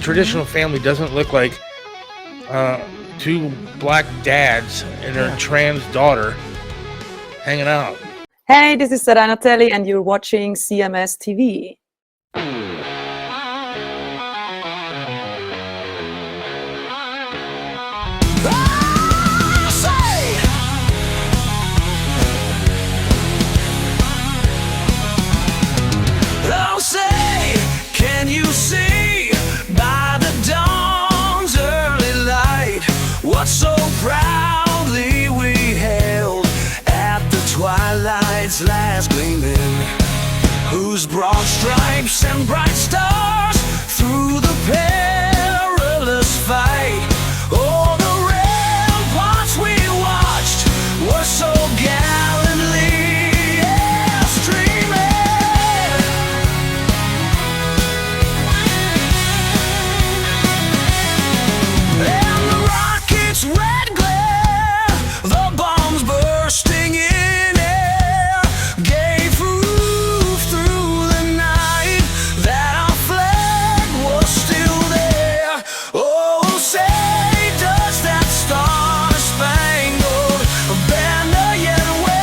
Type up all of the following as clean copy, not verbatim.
traditional family doesn't look like two black dads and their trans daughter hanging out. Hey, this is Sarah Natelli, and you're watching CMS TV. Can you see by the dawn's early light what so proudly we held at the twilight's last gleaming, whose broad stripes and bright stars through the perilous fight, oh, the ramparts we watched were so gallantly streaming. Red glare, the bombs bursting in air, gave proof through the night that our flag was still there. Oh, say, does that star-spangled banner yet wave?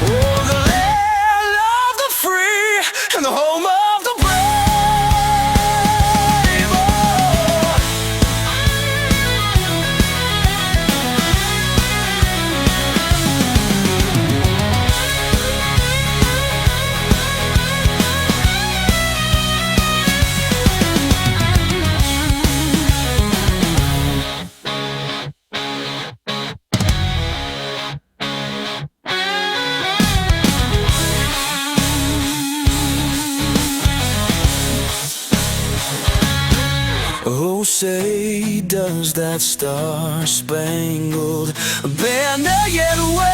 Oh, the land of the free and the home of the brave. Oh, say, does that star-spangled banner yet wave?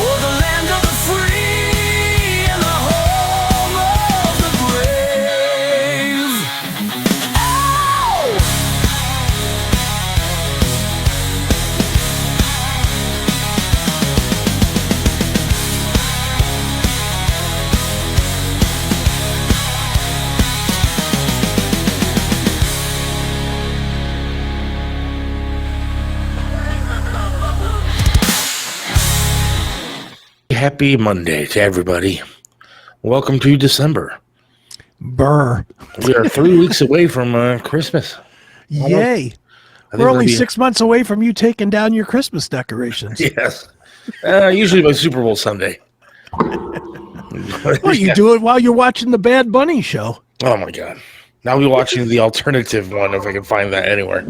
Oh, the land of the free and the home of the brave. Ow! Happy Monday to everybody. Welcome to December. Burr. We are 3 weeks away from Christmas. Yay. We're only 6 months away from you taking down your Christmas decorations. Yes. Usually by Super Bowl Sunday. Well, you do it while you're watching the Bad Bunny show. Oh, my God. Now we're watching the alternative one, if I can find that anywhere.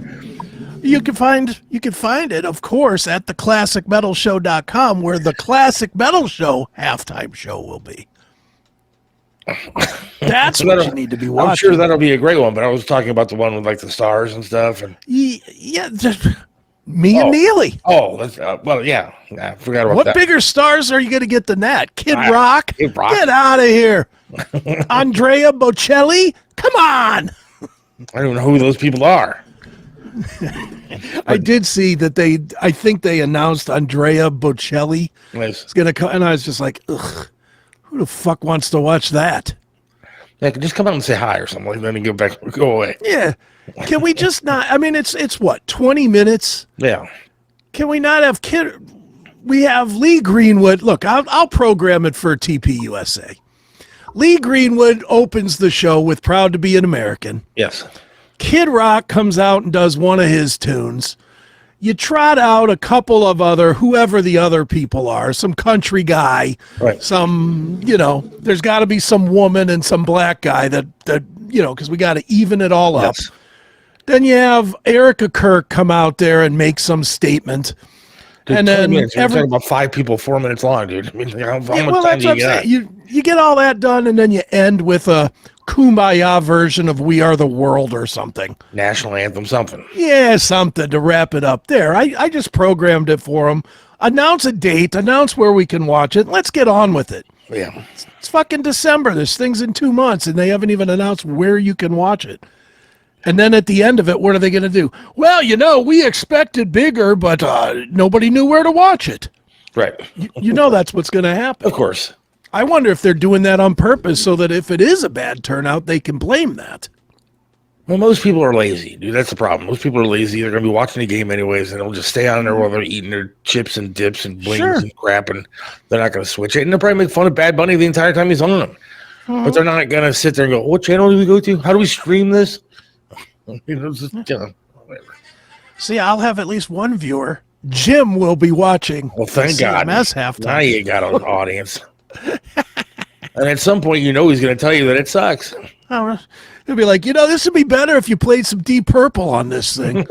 You can find it, of course, at theclassicmetalshow.com, where the Classic Metal Show halftime show will be. That's what you need to be watching. I'm sure that'll be a great one, but I was talking about the one with like the stars and stuff. And yeah, me and Neely. Oh, that's, well, yeah. I forgot about that. What bigger stars are you going to get than that? Kid Rock? Kid Rock. Get out of here. Andrea Bocelli? Come on. I don't know who those people are. I did see that I think they announced Andrea Bocelli is going to come, and I was just like, ugh, who the fuck wants to watch that? Yeah, just come out and say hi or something, and then go away. Yeah. Can we just not, I mean, it's what, 20 minutes? Yeah. Can we not have we have Lee Greenwood. Look, I'll program it for TPUSA. Lee Greenwood opens the show with Proud to Be an American. Yes. Kid Rock comes out and does one of his tunes. You trot out a couple of whoever the other people are, some country guy, right. Some, there's got to be some woman and some black guy that because we got to even it all up. Yes. Then you have Erica Kirk come out there and make some statement. Dude, and then we're talking about 5 people, 4 minutes long, dude. I mean, how much time do you get? You get all that done, and then you end with a Kumbaya version of We Are the World or something. National anthem, something. Yeah, something to wrap it up there. I just programmed it for them. Announce a date, announce where we can watch it. Let's get on with it. Yeah. It's fucking December. This thing's in 2 months, and they haven't even announced where you can watch it. And then at the end of it, what are they going to do? Well, we expected bigger, but nobody knew where to watch it. Right. You know that's what's going to happen. Of course. I wonder if they're doing that on purpose so that if it is a bad turnout, they can blame that. Well, most people are lazy, dude. That's the problem. Most people are lazy. They're going to be watching the game anyways, and they'll just stay on there while they're eating their chips and dips and blings Sure. and crap, and they're not going to switch it. And they'll probably make fun of Bad Bunny the entire time he's on them. But they're not going to sit there and go, what channel do we go to? How do we stream this? Just, whatever. See, I'll have at least one viewer. Jim will be watching. Well, thank God. CMS halftime. Now you got an audience. And at some point, he's going to tell you that it sucks. Oh, he'll be like, this would be better if you played some Deep Purple on this thing.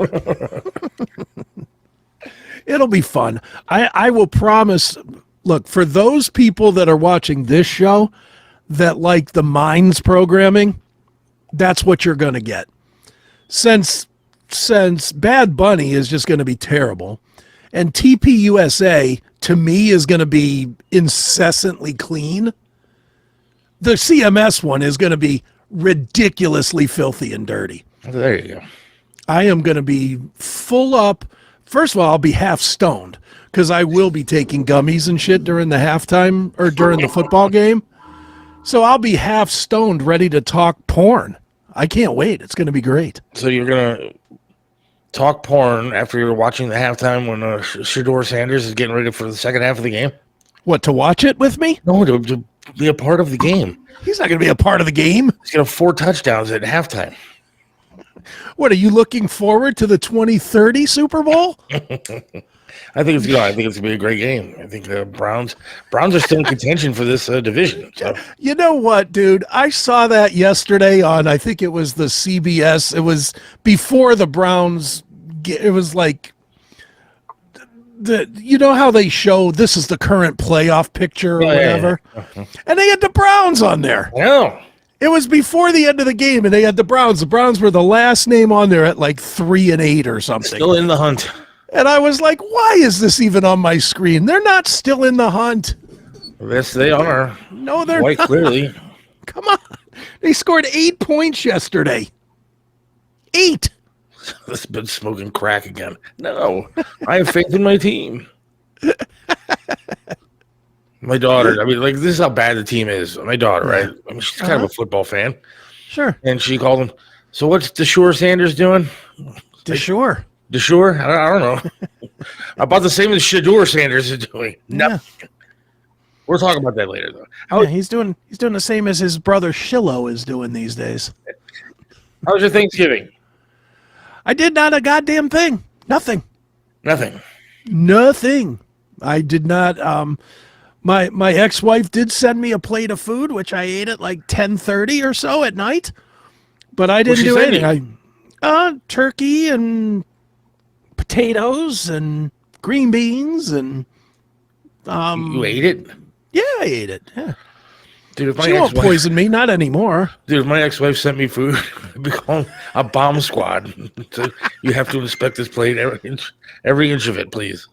It'll be fun. I will promise. Look, for those people that are watching this show that like the Minds programming, that's what you're going to get. Since Bad Bunny is just going to be terrible, and TPUSA to me is going to be incessantly clean, the CMS one is going to be ridiculously filthy and dirty. There you go. I am going to be full up. First of all, I'll be half stoned because I will be taking gummies and shit during the halftime or during the football game. So I'll be half stoned, ready to talk porn. I can't wait. It's going to be great. So you're going to talk porn after you're watching the halftime when Shador Sanders is getting ready for the second half of the game? What, to watch it with me? No, to be a part of the game. He's not going to be a part of the game. He's going to have 4 touchdowns at halftime. What, are you looking forward to the 2030 Super Bowl? I think it's going to be a great game. I think the Browns are still in contention for this division. So. You know what, dude? I saw that yesterday on, I think it was the CBS. It was before the Browns. It was like, you know how they show this is the current playoff picture or whatever? Yeah. And they had the Browns on there. No. It was before the end of the game, and they had the Browns. The Browns were the last name on there at like 3-8 or something. Still in the hunt. And I was like, why is this even on my screen? They're not still in the hunt. Yes, they are. No, they're quite not. Clearly. Come on. They scored 8 points yesterday. 8. This has been smoking crack again. No, I have faith in my team. My daughter, this is how bad the team is. My daughter, right? She's kind of a football fan. Sure. And she called him, so what's Deshaun Sanders doing? Deshaun. Deshaun? I don't know. About the same as Shador Sanders is doing. No. Yeah. We're talking about that later, though. He's doing the same as his brother Shiloh is doing these days. How was your Thanksgiving? I did not a goddamn thing. Nothing. I did not. My ex-wife did send me a plate of food, which I ate at like 10:30 or so at night. But I didn't do anything. Turkey and potatoes and green beans and you ate it? Yeah, I ate it. Yeah. Dude, if she won't poison me, not anymore. Dude, if my ex-wife sent me food, it'd be called a bomb squad. So you have to inspect this plate every inch of it, please.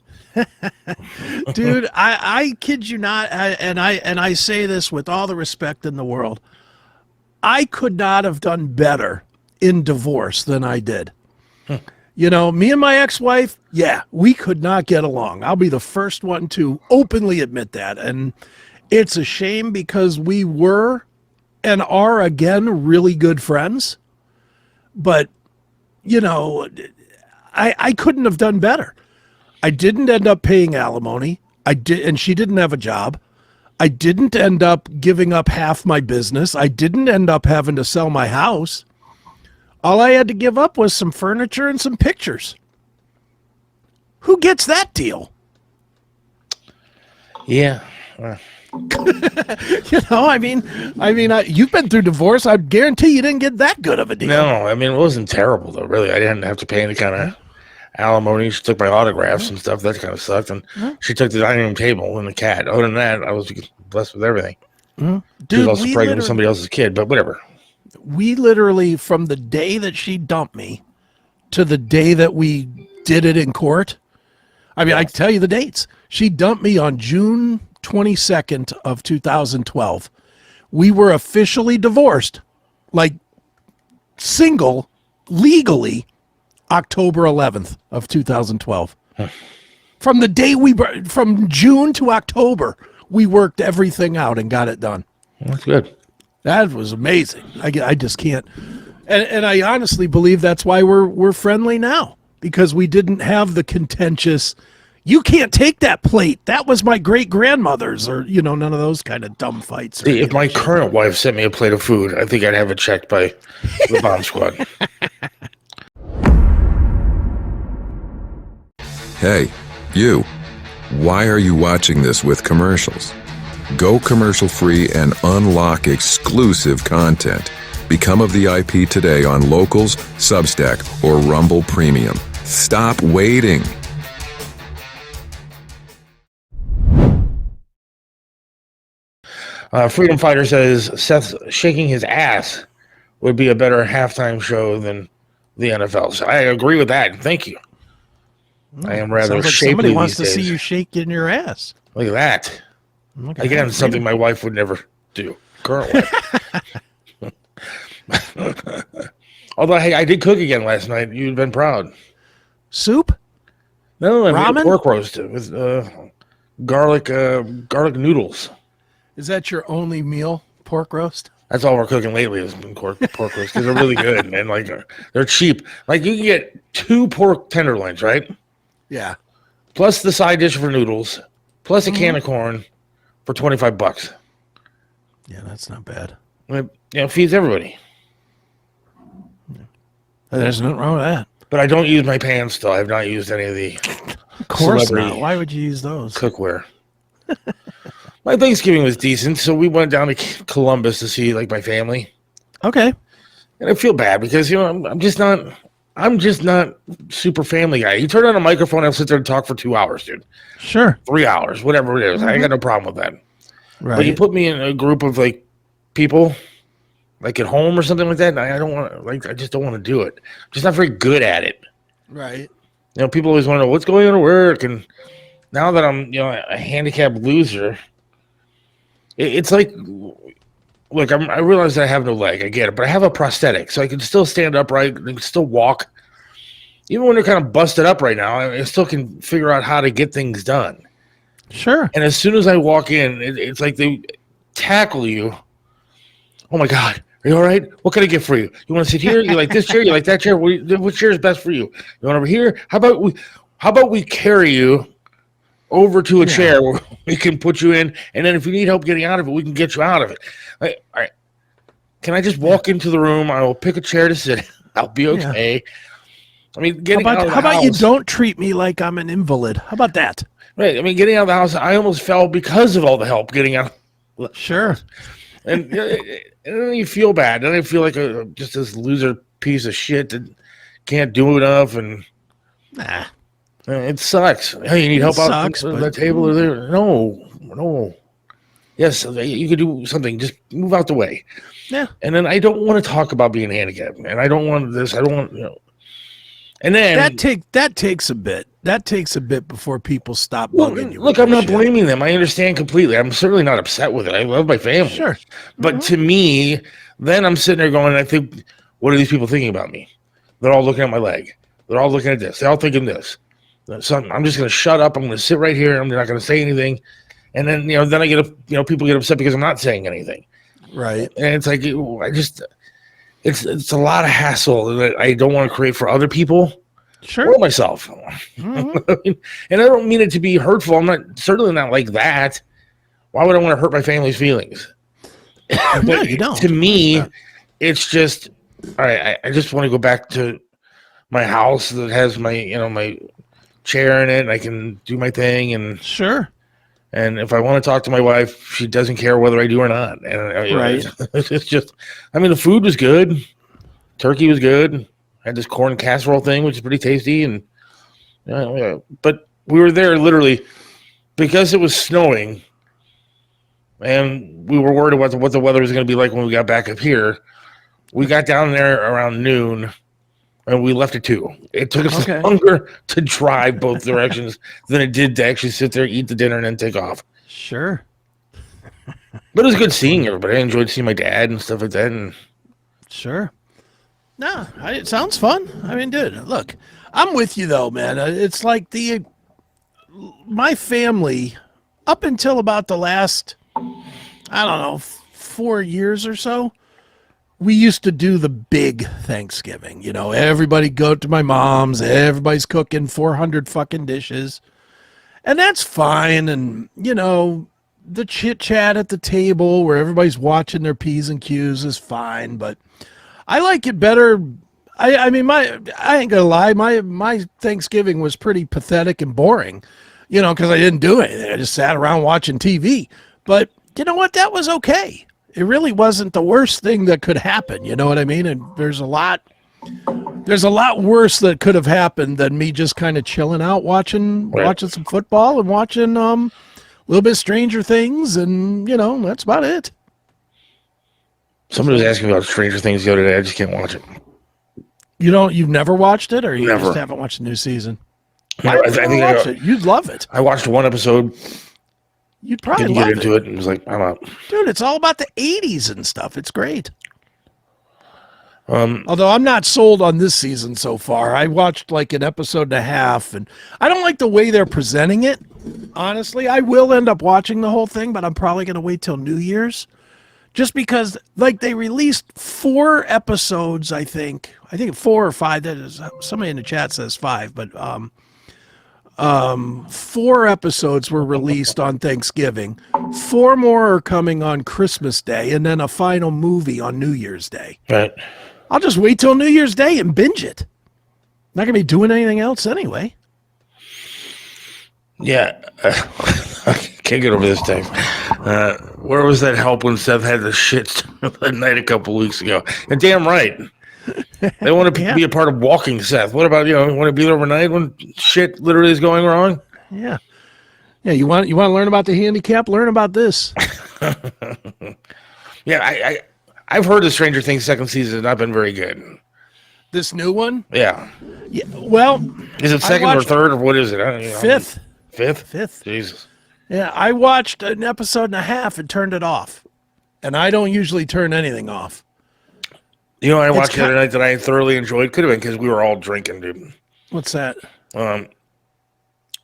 Dude, I kid you not, and I say this with all the respect in the world. I could not have done better in divorce than I did. You know, me and my ex-wife, we could not get along. I'll be the first one to openly admit that. And it's a shame because we were and are, again, really good friends. But, you know, I couldn't have done better. I didn't end up paying alimony. And she didn't have a job. I didn't end up giving up half my business. I didn't end up having to sell my house. All I had to give up was some furniture and some pictures. Who gets that deal? Yeah. You know, I mean, you've been through divorce. I guarantee you didn't get that good of a deal. No, I mean, it wasn't terrible, though, really. I didn't have to pay any kind of alimony. She took my autographs and stuff. That kind of sucked. And she took the dining room table and the cat. Other than that, I was blessed with everything. Dude, she was also pregnant with somebody else's kid, but whatever. We literally, from the day that she dumped me to the day that we did it in court, I mean, I can tell you the dates. She dumped me on June 22nd of 2012. We were officially divorced, like single, legally, October 11th of 2012. From the day from June to October, we worked everything out and got it done. That's good. That was amazing. I just can't, and I honestly believe that's why we're friendly now, because we didn't have the contentious. You can't take that plate. That was my great grandmother's, or none of those kind of dumb fights. See, if my current wife sent me a plate of food, I think I'd have it checked by the bomb squad. Hey, you. Why are you watching this with commercials? Go commercial free and unlock exclusive content. Become a VIP today on Locals, Substack, or Rumble Premium. Stop waiting. Freedom Fighter says Seth shaking his ass would be a better halftime show than the NFL. So I agree with that. Thank you. I am rather Sounds like shapely somebody wants to these see days. you shaking your ass. Look at that. Look at Again, that. something my wife would never do. Current wife. Although, hey, I did cook again last night. You'd been proud. Soup? No, I made a Ramen? pork roast with garlic noodles. Is that your only meal? Pork roast? That's all we're cooking lately has been pork roast because they're really good, man. Like they're cheap. Like you can get 2 pork tenderloins, right? Yeah. Plus the side dish for noodles, plus a can of corn for $25. Yeah, that's not bad. It feeds everybody. There's nothing wrong with that. But I don't use my pans still. I have not used any of the Of course celebrity not. Why would you use those? cookware. My Thanksgiving was decent, so we went down to Columbus to see like my family, Okay. and I feel bad because I'm just not super family guy. You turn on a microphone, I'll sit there and talk for 2 hours, dude, Sure. 3 hours, whatever it is. I got no problem with that. Right. But you put me in a group of like people, like at home or something like that, and I don't want I just don't want to do it. I'm just not very good at it. Right. People always want to know what's going on at work, and now that I'm a handicapped loser. It's like, look, I realize that I have no leg. I get it, but I have a prosthetic, so I can still stand upright. I can still walk. Even when they're kind of busted up right now, I still can figure out how to get things done. Sure. And as soon as I walk in, it's like they tackle you. Oh, my God. Are you all right? What can I get for you? You want to sit here? You like this chair? You like that chair? What chair is best for you? You want over here? How about we carry you over to a chair where we can put you in, and then if you need help getting out of it, we can get you out of it. All right. Can I just walk into the room? I will pick a chair to sit in. I'll be okay. Yeah. I mean, getting out of the how about house, you don't treat me like I'm an invalid? How about that? Right. I mean, getting out of the house, I almost fell because of all the help getting out. Sure. And then you feel bad. Then I feel like just this loser piece of shit that can't do enough, and Nah. It sucks. Hey, you need help out on the table or there? No. Yes, you could do something. Just move out the way. Yeah. And then I don't want to talk about being handicapped, and I don't want this. I don't want, And then that takes a bit. That takes a bit before people stop bugging you. Look, I'm not blaming them. I understand completely. I'm certainly not upset with it. I love my family. Sure. But to me, then I'm sitting there going, I think, what are these people thinking about me? They're all looking at my leg. They're all looking at this. They're all thinking this. So I'm just going to shut up. I'm going to sit right here. I'm not going to say anything. And then, then I get, people get upset because I'm not saying anything. Right. And it's like, it's a lot of hassle that I don't want to create for other people. Sure. Or myself. And I don't mean it to be hurtful. I'm certainly not like that. Why would I want to hurt my family's feelings? No, you don't. To me, it's just, all right, I just want to go back to my house that has my, my chair in it, and I can do my thing, and sure. And if I want to talk to my wife, she doesn't care whether I do or not. And right. It's just, I mean, the food was good. Turkey was good. I had this corn casserole thing, which is pretty tasty. And but we were there literally because it was snowing, and we were worried about what the weather was going to be like when we got back up here. We got down there around noon, and we left at 2. It took us longer to drive both directions than it did to actually sit there, eat the dinner, and then take off. Sure. But it was good seeing everybody. I enjoyed seeing my dad and stuff like that. And sure. No, it sounds fun. I mean, dude, look, I'm with you though, man. It's like my family, up until about the last, I don't know, 4 years or so, we used to do the big Thanksgiving. You know, everybody go to my mom's, everybody's cooking 400 fucking dishes. And that's fine. And, you know, the chit chat at the table where everybody's watching their P's and Q's is fine. But I like it better. I mean, I ain't gonna lie, my Thanksgiving was pretty pathetic and boring, you know, because I didn't do anything. I just sat around watching TV. But you know what? That was okay. It really wasn't the worst thing that could happen. You know what I mean? And there's a lot worse that could have happened than me just kind of chilling out watching some football and watching a little bit Stranger Things, and you know, that's about it. Somebody was asking me about Stranger Things the other day. I just can't watch it. You've never watched it, or you Never. just haven't watched the new season? I think watch it. You'd love it. I watched one episode, You'd probably didn't love get into it, and was like, I'm out. Dude, it's all about the 80s and stuff. It's great. Although I'm not sold on this season so far. I watched like an episode and a half, and I don't like the way they're presenting it. Honestly, I will end up watching the whole thing, but I'm probably going to wait till New Year's. Just because, like, they released 4 episodes, I think 4 or 5. That is, somebody in the chat says 5, but 4 episodes were released on Thanksgiving. 4 more are coming on Christmas Day, and then a final movie on New Year's Day. Right. I'll just wait till New Year's Day and binge it. Not gonna be doing anything else anyway. Yeah. I can't get over this thing. Where was that help when Seth had the shit that night a couple weeks ago? And damn right. They want to be a part of walking Seth. What about, you want to be there overnight when shit literally is going wrong? Yeah. Yeah, you want to learn about the handicap? Learn about this. Yeah, I've heard the Stranger Things second season has not been very good. This new one? Yeah. Yeah. Well, Is it second or third, or what is it? I don't know. Fifth. Fifth? Jesus. Yeah, I watched an episode and a half and turned it off. And I don't usually turn anything off. You know what I watched the other night that I thoroughly enjoyed? Could have been because we were all drinking, dude. What's that?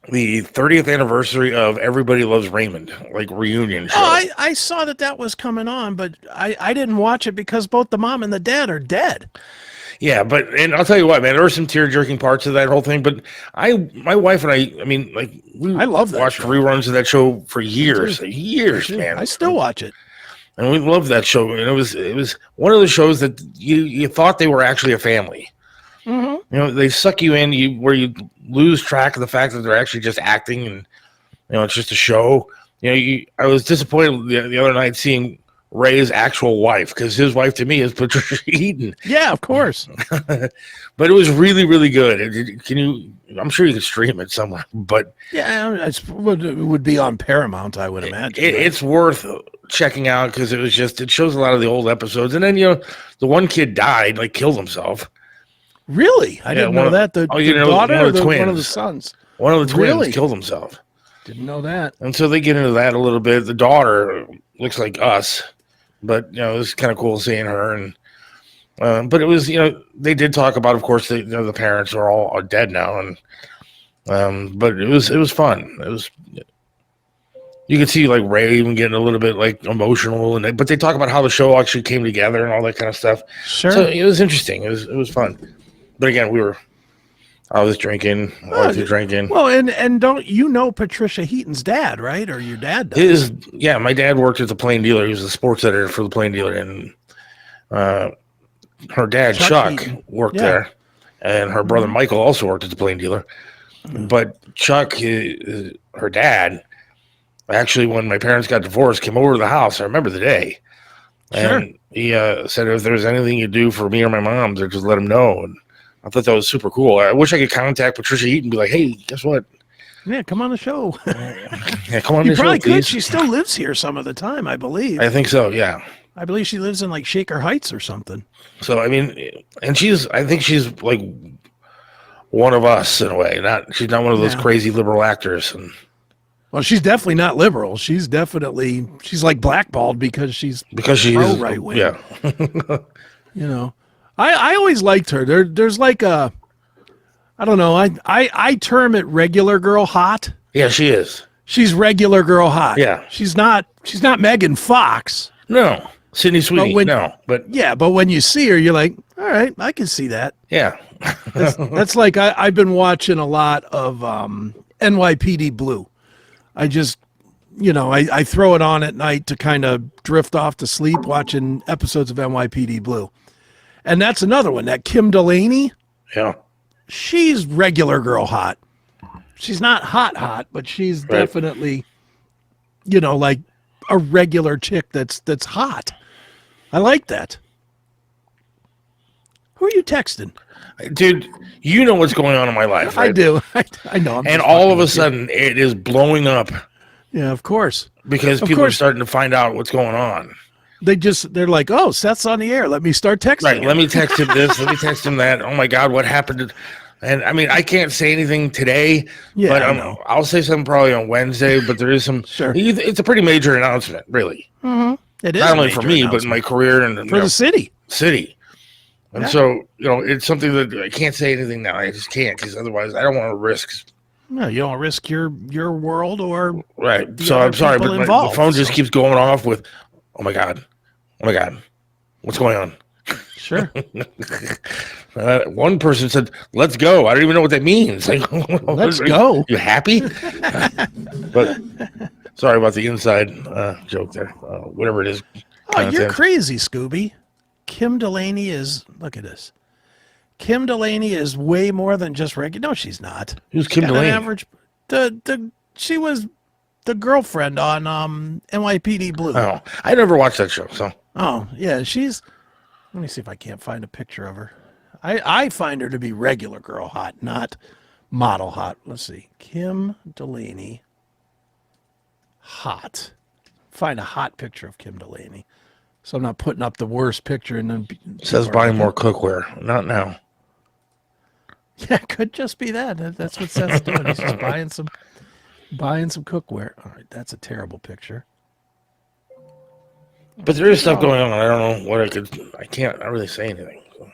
The 30th anniversary of Everybody Loves Raymond, like reunion show. Oh, I saw that was coming on, but I didn't watch it because both the mom and the dad are dead. Yeah, and I'll tell you what, man, there were some tear-jerking parts of that whole thing, but my wife and I mean, like, I love that watched show. reruns of that show for years, man. I still watch it. And we loved that show. And it was one of the shows that you thought they were actually a family. Mm-hmm. They suck you in where you lose track of the fact that they're actually just acting, and it's just a show. I was disappointed the other night seeing Ray's actual wife, because his wife to me is Patricia Heaton. Yeah, of course. But it was really, really good. I'm sure you can stream it somewhere, but yeah, it would be on Paramount, I would imagine. It's worth checking out, because it shows a lot of the old episodes. And then the one kid died, like killed himself. Really? I didn't know that. The daughter or one of the sons? One of the twins killed himself. Didn't know that. And so they get into that a little bit. The daughter looks like us, but it was kind of cool seeing her. And but it was, they did talk about, of course, the parents are all dead now, and but it was fun. It was. You could see like Ray even getting a little bit like emotional, but they talk about how the show actually came together and all that kind of stuff. Sure. So it was interesting. It was fun. But again, I was drinking, I was drinking. Well, and don't you know Patricia Heaton's dad, right? Or your dad does? My dad worked at the Plain Dealer. He was the sports editor for the Plain Dealer, and her dad Chuck worked there, and her brother Michael also worked at the Plain Dealer. But Chuck, her dad, actually, when my parents got divorced, came over to the house. I remember the day, and he said if there's anything you do for me or my mom, to just let him know. And I thought that was super cool. I wish I could contact Patricia Heaton and be like, hey, guess what? Yeah, come on the show. Yeah, come on you the show, probably could. please. She still lives here some of the time, I believe. I think so, yeah. I believe she lives in like Shaker Heights or something. So, I mean, and I think she's like one of us in a way. She's not one of those crazy liberal actors. And well, she's definitely not liberal. She's like blackballed because she's right wing. Yeah. I always liked her. There's like I don't know. I term it regular girl hot. Yeah, she is. She's regular girl hot. Yeah. She's not Megan Fox. No, Sydney Sweeney. when- No, but Yeah, but when you see her, you're like, all right, I can see that. yeah, That's like I've been watching a lot of NYPD Blue. I just, I throw it on at night to kind of drift off to sleep watching episodes of NYPD Blue. And that's another one, that Kim Delaney, yeah. she's regular girl hot. She's not hot, but she's Right. definitely, like a regular chick that's hot. I like that. Who are you texting? Dude, you know what's going on in my life, right? I do. I know. I'm And just all fucking of a with you. sudden, it is blowing up Yeah, of course. because Of people are course. starting to find out what's going on. They're like, oh, Seth's on the air. Let me start texting. Right. him." Let me text him this. Let me text him that. Oh my God, what happened? And I mean, I can't say anything today, Yeah, but I know. I'll say something probably on Wednesday. But there is some. Sure. It's a pretty major announcement, really. It is Not a only major for me, but in announcement. my career and for the city. city. And Yeah. so, it's something that I can't say anything now. I just can't because otherwise, I don't want to risk. No, you don't risk your world or Right. The So other I'm sorry, people but the involved, phone just so. keeps going off with, "Oh my God, what's going on?" sure. One person said, "Let's go." I don't even know what that means. Like, Let's go. You happy? But sorry about the inside joke there. Whatever it is. Oh, you're content. crazy, Scooby. Kim Delaney is. Look at this. Kim Delaney is way more than just regular. No, she's not. Who's Kim Got an Delaney? average. She was the girlfriend on NYPD Blue. Oh, I never watched that show. So Oh, yeah, she's. Let me see if I can't find a picture of her. I find her to be regular girl hot, not model hot. Let's see. Kim Delaney. Hot. Find a hot picture of Kim Delaney. So I'm not putting up the worst picture and then it says buying more cookware. Not now. Yeah, it could just be that. That's what Seth's doing. He's just buying some cookware. All right, that's a terrible picture. But there is stuff going on. I don't know what I can't not really say anything. So.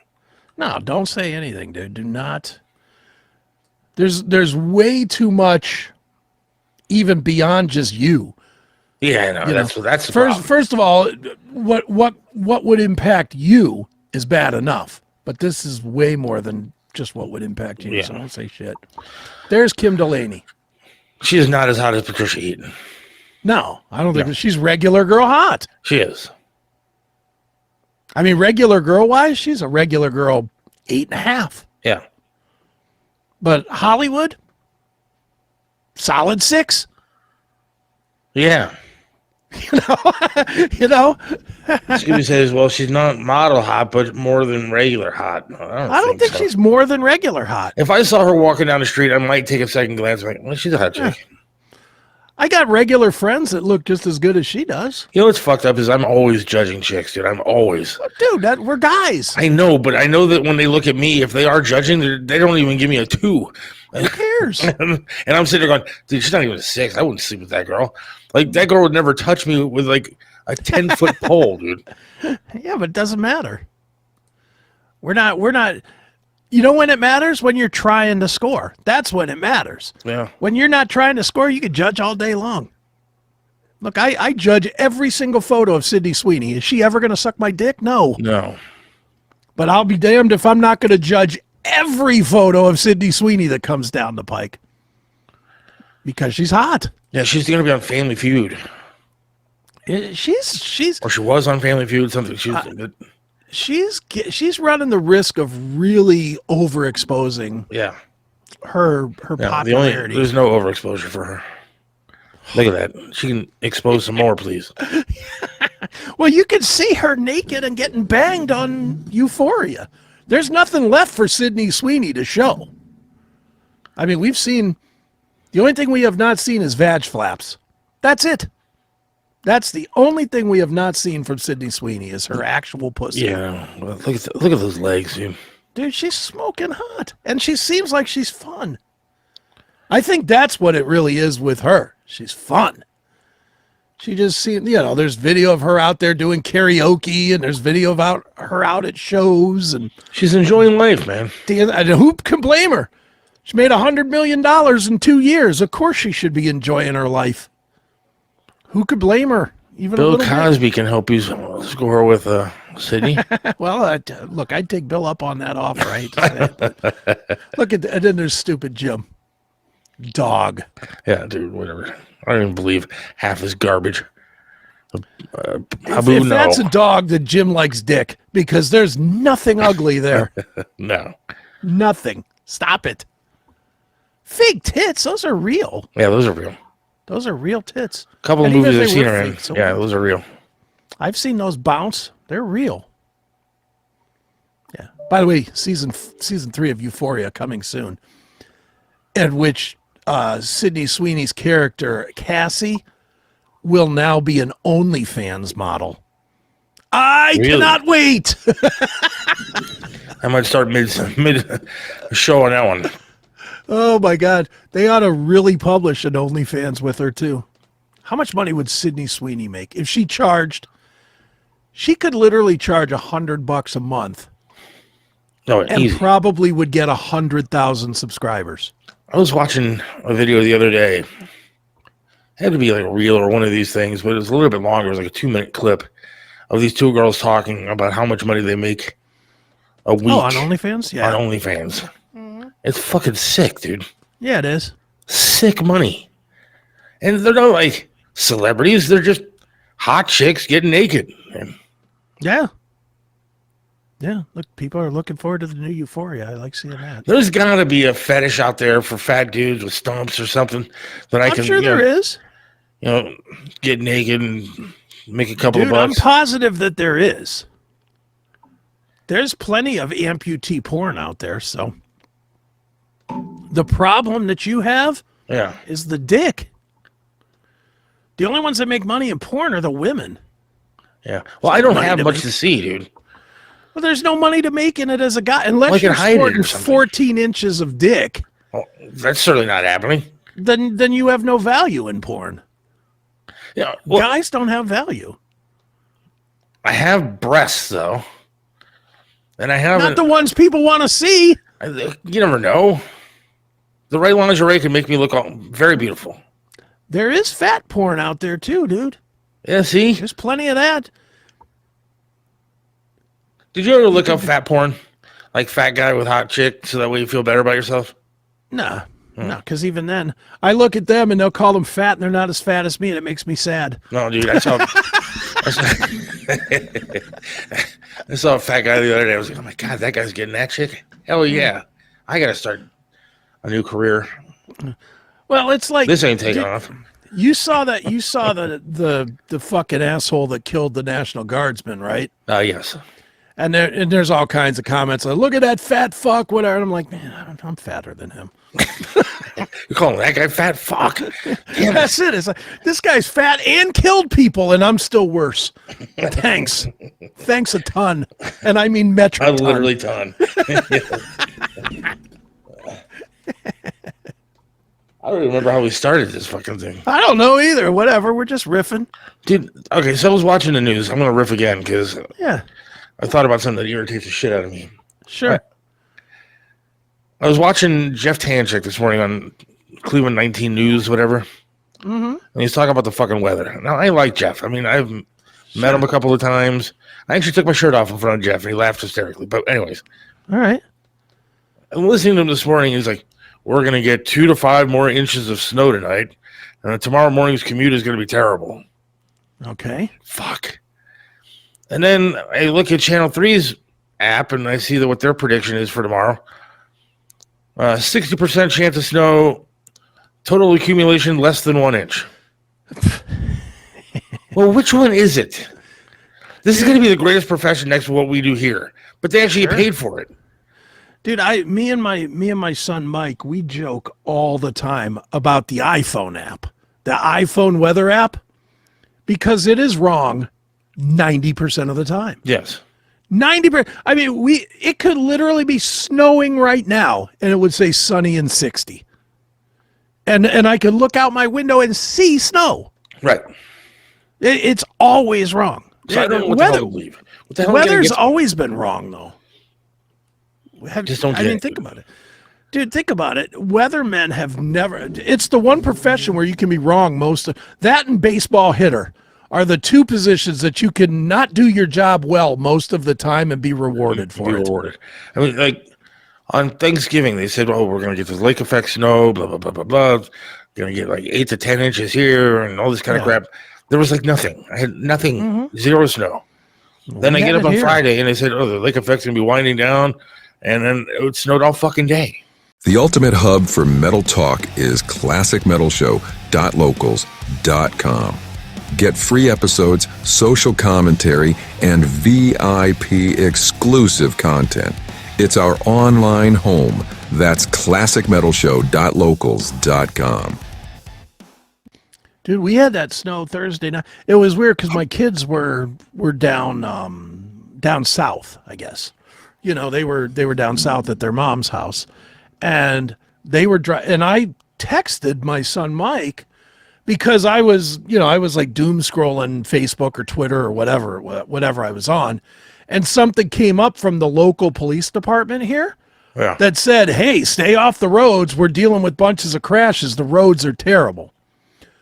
No, don't say anything, dude. Do not. There's way too much, even beyond just you. Yeah, I know. You That's know, the problem. First of all, what would impact you is bad enough, but this is way more than just what would impact you. So Yeah. don't say shit. There's Kim Delaney. She is not as hot as Patricia Heaton. No, I don't think she's regular girl hot. She is. I mean, regular girl wise, she's a regular girl 8.5. Yeah. But Hollywood, solid 6. Yeah. You know, Scooby says, "Well, she's not model hot, but more than regular hot." No, I don't think so. she's more than regular hot. If I saw her walking down the street, I might take a second glance. Like, well, she's a hot chick. I got regular friends that look just as good as she does. You know what's fucked up is I'm always judging chicks, dude. I'm always. Dude, we're guys. I know, but I know that when they look at me, if they are judging, they don't even give me a 2. Who cares? And I'm sitting there going, dude, she's not even a 6. I wouldn't sleep with that girl. Like, that girl would never touch me with, like, a 10-foot pole, dude. Yeah, but it doesn't matter. We're not. You know when it matters? When you're trying to score. That's when it matters. Yeah. When you're not trying to score, you can judge all day long. Look, I judge every single photo of Sydney Sweeney. Is she ever going to suck my dick? No. No. But I'll be damned if I'm not going to judge every photo of Sydney Sweeney that comes down the pike. Because she's hot. Yeah, she's going to be on Family Feud. She's Or she was on Family Feud, something. she's running the risk of really overexposing Yeah. her Yeah, popularity. there's no overexposure for her. Look at that. She can expose some more, please. Well, you can see her naked and getting banged on Euphoria. There's nothing left for Sydney Sweeney to show. I mean, we've seen, the only thing we have not seen is vag flaps. That's it. That's the only thing we have not seen from Sydney Sweeney is her actual pussy. Yeah. Well, look at those legs, dude. Dude, she's smoking hot. And she seems like she's fun. I think that's what it really is with her. She's fun. She just seems, there's video of her out there doing karaoke, and there's video of her out at shows, and She's enjoying life, man. who can blame her? She made $100 million in 2 years. Of course she should be enjoying her life. Who could blame her? Even a Bill little Cosby can help you score with Sydney. bit. Well, look, I'd take Bill up on that offer. I hate to say it, but look at and then there's stupid Jim. Dog. Yeah, dude, whatever. I don't even believe half his garbage. If that's a dog, then Jim likes dick because there's nothing ugly there. No. Nothing. Stop it. Fake tits. Those are real. Yeah, those are real. Those are real tits. A couple of And even movies if I've they seen were her in. fake, so Yeah, what? those are real. I've seen those bounce. They're real. Yeah. By the way, season 3 of Euphoria coming soon, in which Sydney Sweeney's character Cassie will now be an OnlyFans model. I Really? cannot wait. I might start mid show on that one. Oh my God. They ought to really publish an OnlyFans with her too. How much money would Sydney Sweeney make if she charged? She could literally charge $100 a month No, and easy. probably would get 100,000 subscribers. I was watching a video the other day. It had to be like a reel or one of these things, but it was a little bit longer. It was like a 2-minute clip of these two girls talking about how much money they make a week Oh, on OnlyFans? Yeah. on OnlyFans. It's fucking sick, dude. Yeah, it is. Sick money. And they're not like celebrities. They're just hot chicks getting naked. And Yeah. Yeah. Look, people are looking forward to the new Euphoria. I like seeing that. there's got to be a fetish out there for fat dudes with stumps or something that I I'm can, sure there is. get naked and make a couple Dude, of I'm bucks. positive that there is. There's plenty of amputee porn out there, so the problem that you have Yeah. is the dick. The only ones that make money in porn are the women. Yeah. Well, I don't money have to much make. to see, dude. Well, there's no money to make in it as a guy unless Well, I can you're hide it or sporting something. 14 inches of dick. Well, that's certainly not happening. Then you have no value in porn. Yeah. Well, Guys don't have value. I have breasts though, and I haven't. Not the ones people want to see. You never know. The right lingerie can make me look very beautiful. There is fat porn out there too, dude. Yeah. See, There's plenty of that. did you ever look up fat porn, like fat guy with hot chick, so that way you feel better about yourself? Nah, no, because even then, I look at them and they'll call them fat, and they're not as fat as me, and it makes me sad. No, dude. I saw. I saw a fat guy the other day. I was like, oh my god, that guy's getting that chick. Hell yeah! I gotta start a new career. Well, it's like This ain't taking off. you saw that. You saw the fucking asshole that killed the National Guardsman, right? Yes. And there's all kinds of comments like, "Look at that fat fuck," whatever. And I'm like, man, I'm fatter than him. You're calling that guy fat fuck? Damn it. That's it. It's like, this guy's fat and killed people, and I'm still worse. Thanks. Thanks a ton. And I mean metric I ton. literally ton. I don't remember how we started this fucking thing. I don't know either. Whatever. We're just riffing. Dude, okay, so I was watching the news. I'm going to riff again because Yeah, I thought about something that irritates the shit out of me. sure. I was watching Jeff Tanchik this morning on Cleveland 19 News, whatever. Mm-hmm. And he's talking about the fucking weather. Now, I like Jeff. I mean, I've met him a couple of times. I actually took my shirt off in front of Jeff, and he laughed hysterically. But anyways, All right. I'm listening to him this morning. He's like, we're going to get 2 to 5 more inches of snow tonight, and then tomorrow morning's commute is going to be terrible. Okay. Fuck. And then I look at Channel 3's app, and I see what their prediction is for tomorrow. 60% chance of snow, total accumulation less than 1 inch. Well, which one is it? This is going to be the greatest profession next to what we do here, but they actually get paid for it. Dude, me and my son Mike, we joke all the time about the iPhone app, the iPhone weather app, because it is wrong 90% of the time. Yes. 90%. I mean, it could literally be snowing right now, and it would say sunny and 60, and I could look out my window and see snow. Right. It's always wrong. So I don't know what the hell to believe. What the hell am I gonna Weather's get- always been wrong, though. Just don't I get mean, it. think about it. Dude, think about it. Weathermen have never. It's the one profession where you can be wrong most of that, and baseball hitter are the two positions that you can not do your job well most of the time and be rewarded for Be it. rewarded. I mean, like on Thanksgiving, they said, "Oh, we're going to get this lake effect snow, blah blah blah blah blah. Going to get like 8 to 10 inches here, and all this kind of crap." There was like nothing. I had nothing. Zero snow. Then I get up on Friday, and they said, "Oh, the lake effect's going to be winding down," and then it snowed all fucking day. The ultimate hub for metal talk is classicmetalshow.locals.com. Get free episodes, social commentary, and VIP exclusive content. It's our online home. That's classicmetalshow.locals.com. Dude, we had that snow Thursday night. It was weird because my kids were down south, I guess. You know, they were down south at their mom's house, and they were and I texted my son Mike because I was like doom scrolling Facebook or Twitter or whatever I was on, and something came up from the local police department here that said, "Hey, stay off the roads. We're dealing with bunches of crashes. The roads are terrible."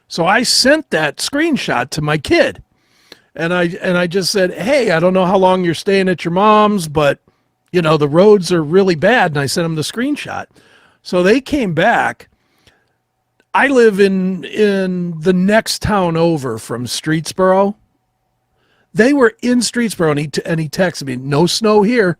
So I sent that screenshot to my kid, and I just said, "Hey, I don't know how long you're staying at your mom's, but you know the roads are really bad." And I sent them the screenshot. So they came back. I live in the next town over from Streetsboro. They were in Streetsboro, and he texted me, "No snow here."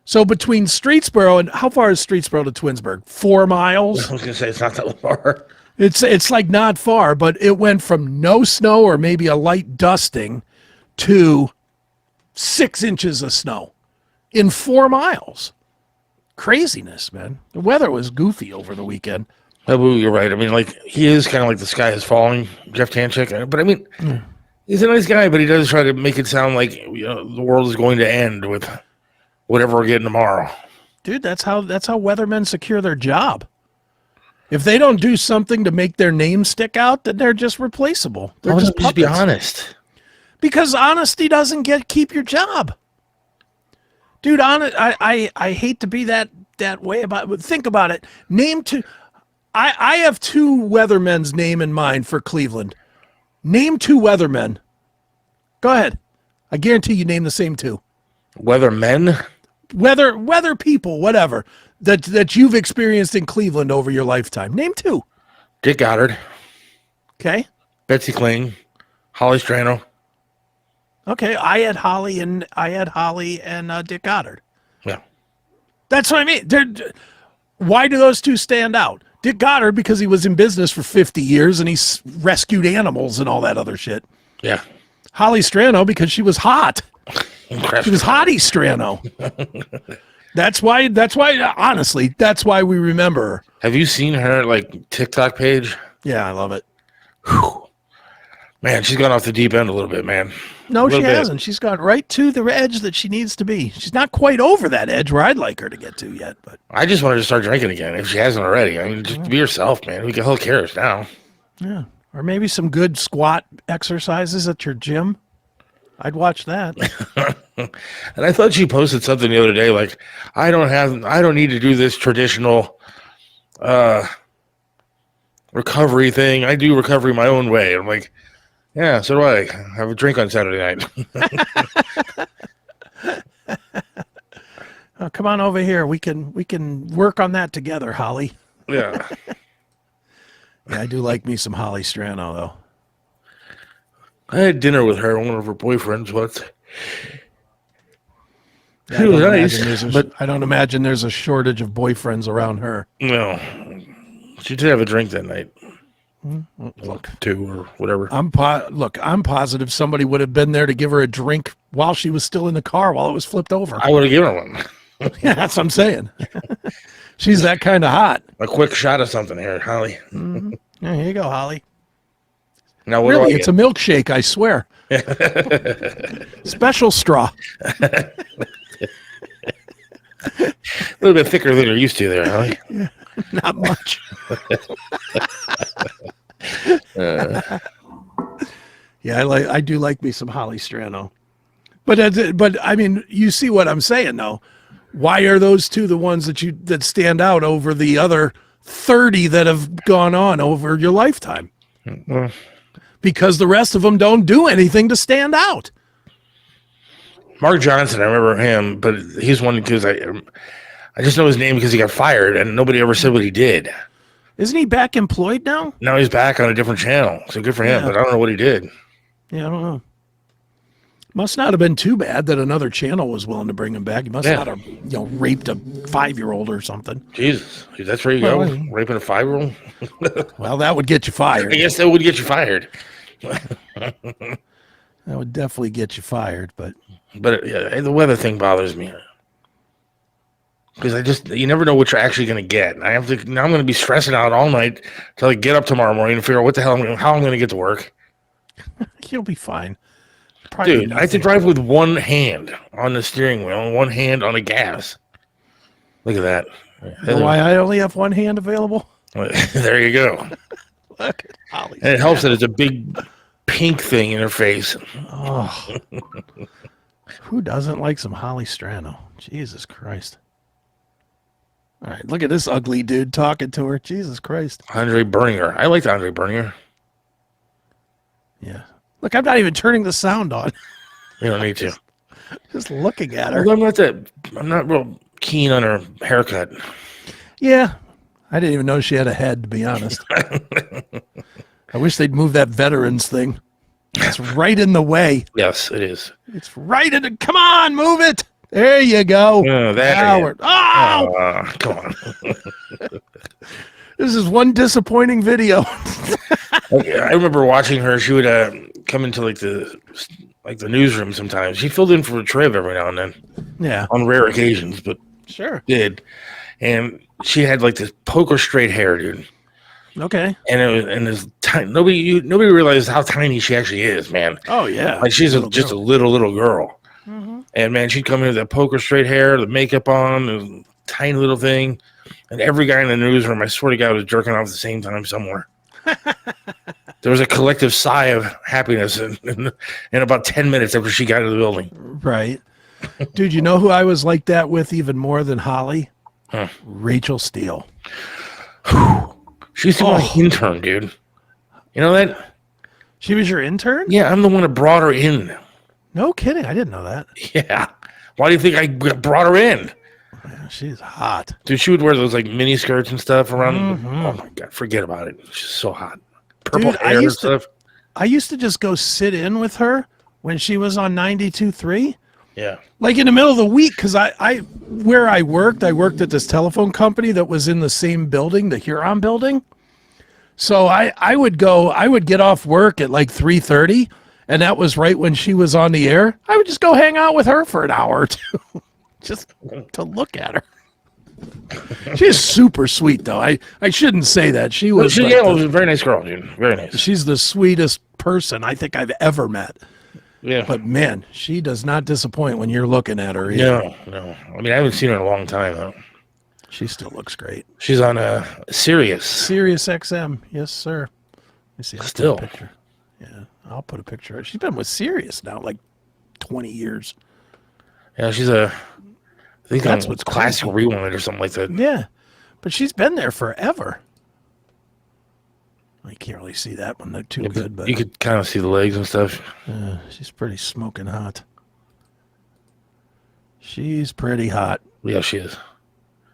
So between Streetsboro and how far is Streetsboro to Twinsburg? 4 miles. I was going to say it's not that far. It's like not far, but it went from no snow or maybe a light dusting to 6 inches of snow in 4 miles. Craziness, man. The weather was goofy over the weekend. Oh, you're right. I mean, like, he is kind of like the sky is falling, Jeff Tanchik. But I mean, he's a nice guy, but he does try to make it sound like the world is going to end with whatever we're getting tomorrow. Dude, that's how weathermen secure their job. If they don't do something to make their name stick out, then they're just replaceable. They're just Just be puppets. honest. Because honesty doesn't keep your job. Dude, I hate to be that way about it, but think about it. Name two. I have 2 weathermen's name in mind for Cleveland. Name 2 weathermen. Go ahead. I guarantee you name the same 2. Weathermen? Weather people, whatever, that you've experienced in Cleveland over your lifetime. Name 2. Dick Goddard, Okay. Betsy Kling, Holly Strano. Okay. I had Holly and Dick Goddard. Yeah. That's what I mean. Why do those 2 stand out? Dick Goddard, because he was in business for 50 years and he rescued animals and all that other shit. Yeah. Holly Strano, because she was hot. Incredible. She was Hottie Strano. That's why, honestly, that's why we remember her. Have you seen her, like, TikTok page? Yeah, I love it. Whew. Man, she's gone off the deep end a little bit, man. No, she Little bit. hasn't. She's gone right to the edge that she needs to be. She's not quite over that edge where I'd like her to get to yet, but I just want her to start drinking again if she hasn't already. I mean, just be yourself, man. Who the hell cares now? yeah. Or maybe some good squat exercises at your gym. I'd watch that. And I thought she posted something the other day like, I don't need to do this traditional recovery thing. I do recovery my own way. I'm like, yeah, so do I. Have a drink on Saturday night. Oh, come on over here. We can work on that together, Holly. Yeah. Yeah, I do like me some Holly Strano though. I had dinner with her, one of her boyfriends once. Yeah, She was nice, but I don't imagine there's a shortage of boyfriends around her. no. She did have a drink that night. Look, 2 or whatever. I'm positive somebody would have been there to give her a drink while she was still in the car while it was flipped over. I would have given her one. Yeah, that's what I'm saying. She's that kind of hot. A quick shot of something here, Holly. Yeah, here you go, Holly. Now, what Really, do I it's a milkshake, I swear. Special straw. A little bit thicker than you're used to there, Holly. Not much. Yeah, I do like me some Holly Strano. But I mean, you see what I'm saying though. Why are those two the ones that stand out over the other 30 that have gone on over your lifetime? Well, Because the rest of them don't do anything to stand out. Mark Johnson, I remember him, but he's one because I just know his name because he got fired and nobody ever said what he did. Isn't he back employed now? Now he's back on a different channel, so good for him. Yeah. But I don't know what he did. Yeah, I don't know. Must not have been too bad that another channel was willing to bring him back. He must Yeah. not have, raped a 5-year-old or something. Jesus, that's where you go, Well, raping a 5-year-old. Well, that would get you I fired. guess that would get you fired. That would definitely get you fired. But But yeah, the weather thing bothers me because you never know what you're actually going to get. And I'm going to be stressing out all night till I get up tomorrow morning and figure out how I'm going to get to work. you'll be fine. Probably Dude, I have to nothing. drive with one hand on the steering wheel and one hand on the gas. Look at that. You know why I only have one hand available? There you go. Look at Holly. And it helps that it's a big pink thing in her face. Oh. Who doesn't like some Holly Strano? Jesus Christ. All right, look at this ugly dude talking to her. Jesus Christ. Andre Berninger. I liked Andre Berninger. Yeah. Look, I'm not even turning the sound on. You don't need to. Just looking at her. I'm not real keen on her haircut. Yeah. I didn't even know she had a head, to be honest. I wish they'd move that veterans thing. It's right in the way. Yes, it is. It's right in the... Come on, move it. There you go. Oh, that Howard. Oh! come on. This is one disappointing video. I remember watching her. She would come into the newsroom sometimes. She filled in for Trev every now and then Yeah. on rare occasions, but Sure. did. And she had like this poker straight hair, dude. Okay. And it was this tiny. Nobody realizes how tiny she actually is, man. Oh, yeah. Like she's just a little girl. Mm-hmm. And man, she'd come in with that poker straight hair, the makeup on, the tiny little thing. And every guy in the newsroom, I swear to God, was jerking off at the same time somewhere. There was a collective sigh of happiness in about 10 minutes after she got into the building. Right. Dude, you know who I was like that with even more than Holly? Huh. Rachel Steele. She's my intern, dude. You know that? She was your intern? Yeah, I'm the one that brought her in. No kidding. I didn't know that. Yeah. Why do you think I brought her in? Yeah, she's hot. Dude, she would wear those like mini skirts and stuff around. Oh my God, forget about it. She's so hot. Purple Dude, I hair and used to- stuff. I used to just go sit in with her when she was on 92.3. Yeah. Like in the middle of the week, because where I worked at this telephone company that was in the same building, the Huron building. So I would get off work at like 3:30, and that was right when she was on the air. I would just go hang out with her for an hour or two, just to look at her. She's super sweet, though. I shouldn't say that. She was. She like was a very nice girl, dude. Very nice. she's the sweetest person I think I've ever met. Yeah. But man, she does not disappoint when you're looking at her. Either. No. I mean, I haven't seen her in a long time, though. She still looks great. She's on Sirius. Sirius XM, yes, sir. Let me see. I'll put a Still. picture. Yeah, I'll put a picture. She's been with Sirius now like 20 years. Yeah, she's I think That's that's what's what's classic crazy. rewind or something like that. Yeah, but she's been there forever. I can't really see that one. They're too Yeah, good, but you could kind of see the legs and stuff. she's pretty smoking hot. She's pretty hot. Yeah, she is.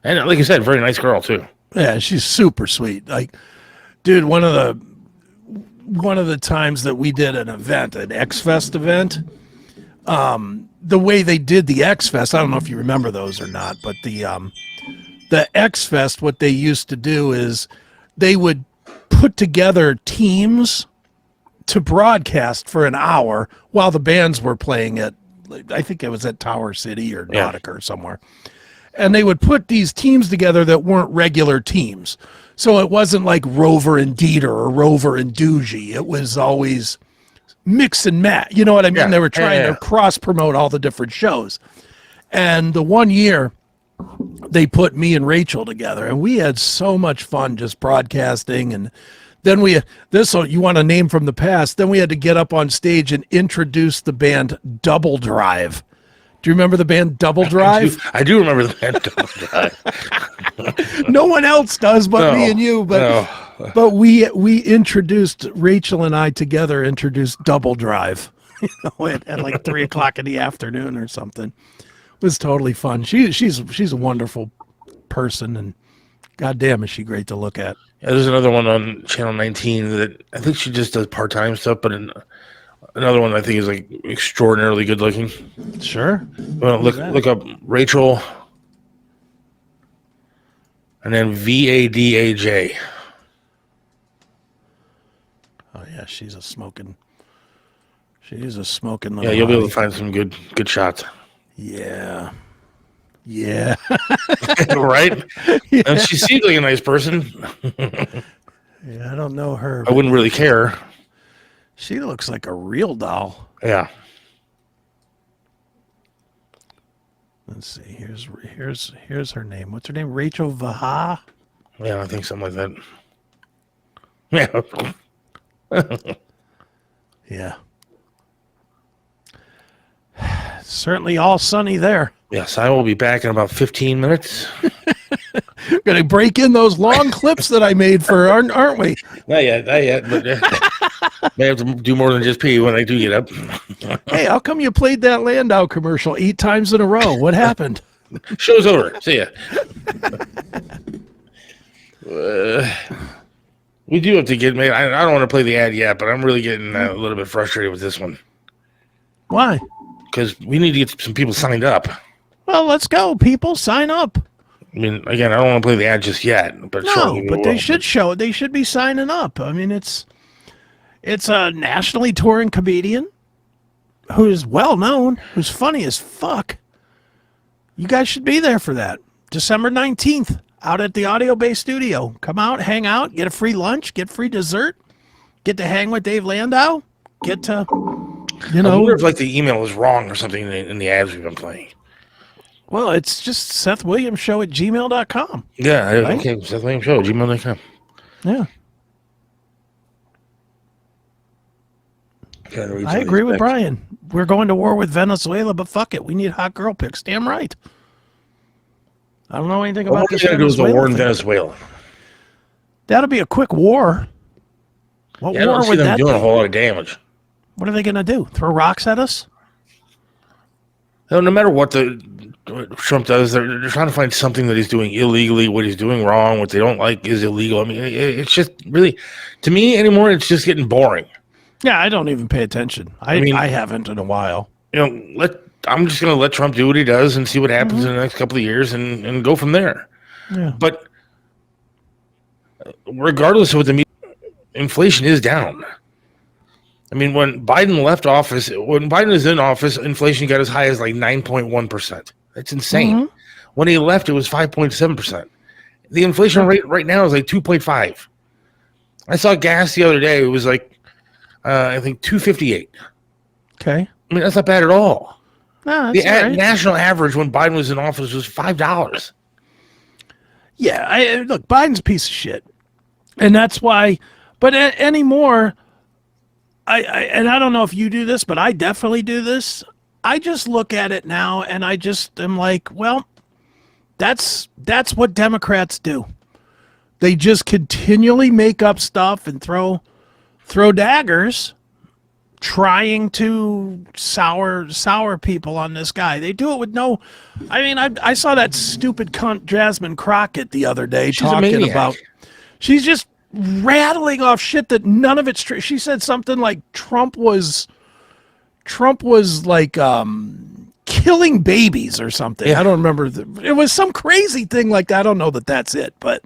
And like you said, very nice girl too. Yeah, she's super sweet. Like, dude, one of the times that we did an event, an X Fest event, the way they did the X Fest, I don't know if you remember those or not, but the X Fest, what they used to do is they would put together teams to broadcast for an hour while the bands were playing at, I think it was at Tower City or Yeah. Nautica or somewhere. And they would put these teams together that weren't regular teams. So it wasn't like Rover and Dieter or Rover and Doogie. It was always mix and match. You know what I mean? Yeah. They were trying Yeah. to cross promote all the different shows. And the one year they put me and Rachel together, and we had so much fun just broadcasting. And then you want a name from the past, then we had to get up on stage and introduce the band Double Drive Do you remember the band Double Drive? I do remember the band Double Drive. No one else does but me No, and you. But no. but we introduced, Rachel and I together introduced Double Drive. At like 3:00 in the afternoon or something. It was totally fun. She's a wonderful person, and goddamn is she great to look at. Yeah, there's another one on Channel 19 that I think she just does part-time stuff, but another one I think is like extraordinarily good looking. Sure. Well, look up Rachel and then VADAJ. Oh yeah, she's a smoking little Yeah, you'll be able to hottie. find some good shots. Yeah. Right? And she seems like a nice person. Yeah, I don't know her. I wouldn't really care. She looks like a real doll. Yeah. Let's see. Here's her name. What's her name? Rachel Vaha. Yeah, I think something like that. Yeah. Yeah. Certainly all sunny there. Yes, I will be back in about 15 minutes. Gonna break in those long clips that I made for her, aren't we? Not yet, but may have to do more than just pee when I do get up. Hey, how come you played that Landau commercial 8 times in a row? What happened? Show's over. See ya. We do have to get. I don't want to play the ad yet, but I'm really getting a little bit frustrated with this one Why? because we need to get some people signed up. Well, let's go, people. Sign up. I mean, again, I don't want to play the ad just yet, but No, shortly we but they will. should show it. They should be signing up. I mean, it's a nationally touring comedian who is well known, who's funny as fuck. You guys should be there for that. December 19th, out at the Audio Bay Studio. Come out, hang out, get a free lunch, get free dessert, get to hang with Dave Landau, get to, I wonder if like the email is wrong or something in the ads we've been playing. well, it's just SethWilliamsShow@gmail.com. Yeah, Right? okay. Seth Williams Show, gmail.com. Yeah, Trying to read I some of agree these with texts. Brian. We're going to war with Venezuela, but fuck it. We need hot girl pics. Damn right. I don't know anything Well, about what are this you going to do with the Venezuela war in thing. Venezuela? That'll be a quick war. What Yeah, I war don't see would them that doing be? a whole lot of damage. What are they going to do? Throw rocks at us? No matter what what Trump does, they're trying to find something that he's doing illegally, what he's doing wrong, what they don't like is illegal. I mean, it's just really, to me anymore, it's just getting boring. Yeah, I don't even pay attention. I mean- haven't in a while. You know, I'm just going to let Trump do what he does and see what happens in the next couple of years and go from there. Yeah. But regardless of what the media, inflation is down. I mean, when Biden left office, when Biden was in office, inflation got as high as like 9.1%. That's insane. When he left, it was 5.7%. The inflation rate right now is like 2.5. I saw gas the other day. It was like, I think $2.58. Okay. I mean, that's not bad at all. No, The that's all right. national average when Biden was in office was $5. Yeah, look, Biden's a piece of shit. And that's why, but anymore, and I don't know if you do this, but I definitely do this. I just look at it now and I just am like, well, that's what Democrats do. They just continually make up stuff and throw daggers, trying to sour people on this guy. They do it with no. I mean, I saw that stupid cunt Jasmine Crockett the other day She's a talking maniac. about. She's just rattling off shit that none of it's true. She said something like Trump was like killing babies or something. Yeah. I don't remember. It was some crazy thing like that. I don't know that that's it, but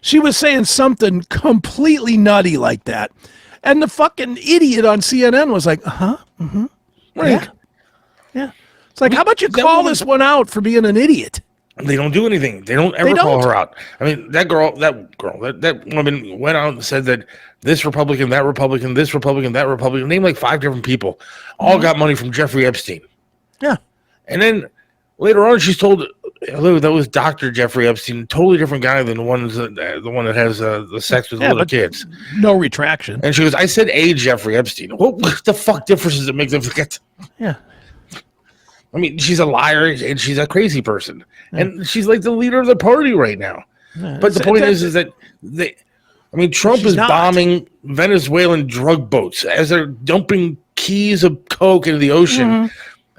she was saying something completely nutty like that. And the fucking idiot on CNN was like, Right. yeah. It's like, how about you that call woman- this one out for being an idiot? They don't do anything. They don't ever They call don't. her out. I mean, that woman went out and said that this Republican, that Republican, this Republican, that Republican, named like 5 different people, all got money from Jeffrey Epstein. Yeah. And then later on, she's told, hello, that was Dr. Jeffrey Epstein, totally different guy than the one that has the sex with Yeah, little but- kids. No retraction. And she goes, I said a Jeffrey Epstein. What the fuck difference does it make them forget? Yeah. I mean, she's a liar and she's a crazy person, and she's like the leader of the party right now. But the point is that Trump She's is not. bombing Venezuelan drug boats as they're dumping keys of coke into the ocean.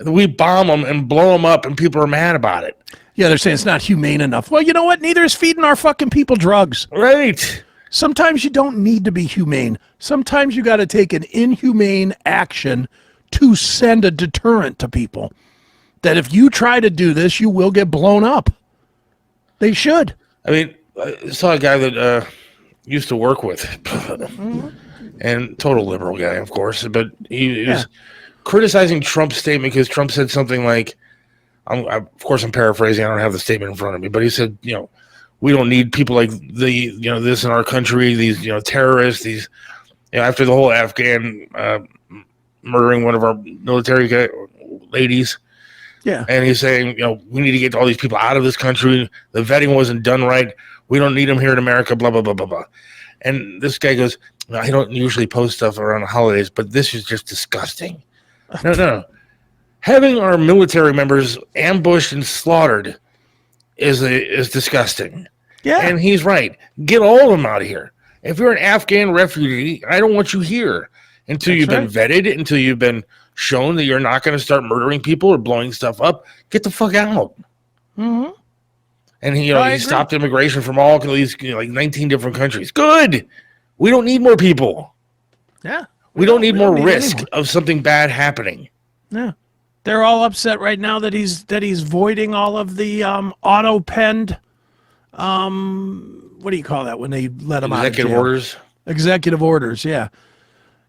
We bomb them and blow them up, and people are mad about it. Yeah, they're saying it's not humane enough. Well, you know what? Neither is feeding our fucking people drugs. Right. Sometimes you don't need to be humane. Sometimes you got to take an inhumane action to send a deterrent to people. That if you try to do this, you will get blown up. They should. I mean, I saw a guy that used to work with, and total liberal guy, of course, but he was criticizing Trump's statement because Trump said something like, of course I'm paraphrasing, I don't have the statement in front of me, but he said, we don't need people like this in our country, these, terrorists, these, after the whole Afghan murdering one of our military ladies. Yeah. And he's saying, we need to get all these people out of this country. The vetting wasn't done right. We don't need them here in America, blah, blah, blah, blah, blah. And this guy goes, I don't usually post stuff around the holidays, but this is just disgusting. No. Having our military members ambushed and slaughtered is disgusting. Yeah. And he's right. Get all of them out of here. If you're an Afghan refugee, I don't want you here until you've been vetted, until you've been shown that you're not going to start murdering people or blowing stuff up. Get the fuck out. Mm-hmm. And he stopped immigration from all these 19 different countries. Good. We don't need more people. Yeah. We don't need more risk of something bad happening. Yeah. They're all upset right now that he's voiding all of the auto-penned what do you call that when they let him out of jail? Executive orders. Executive orders, yeah.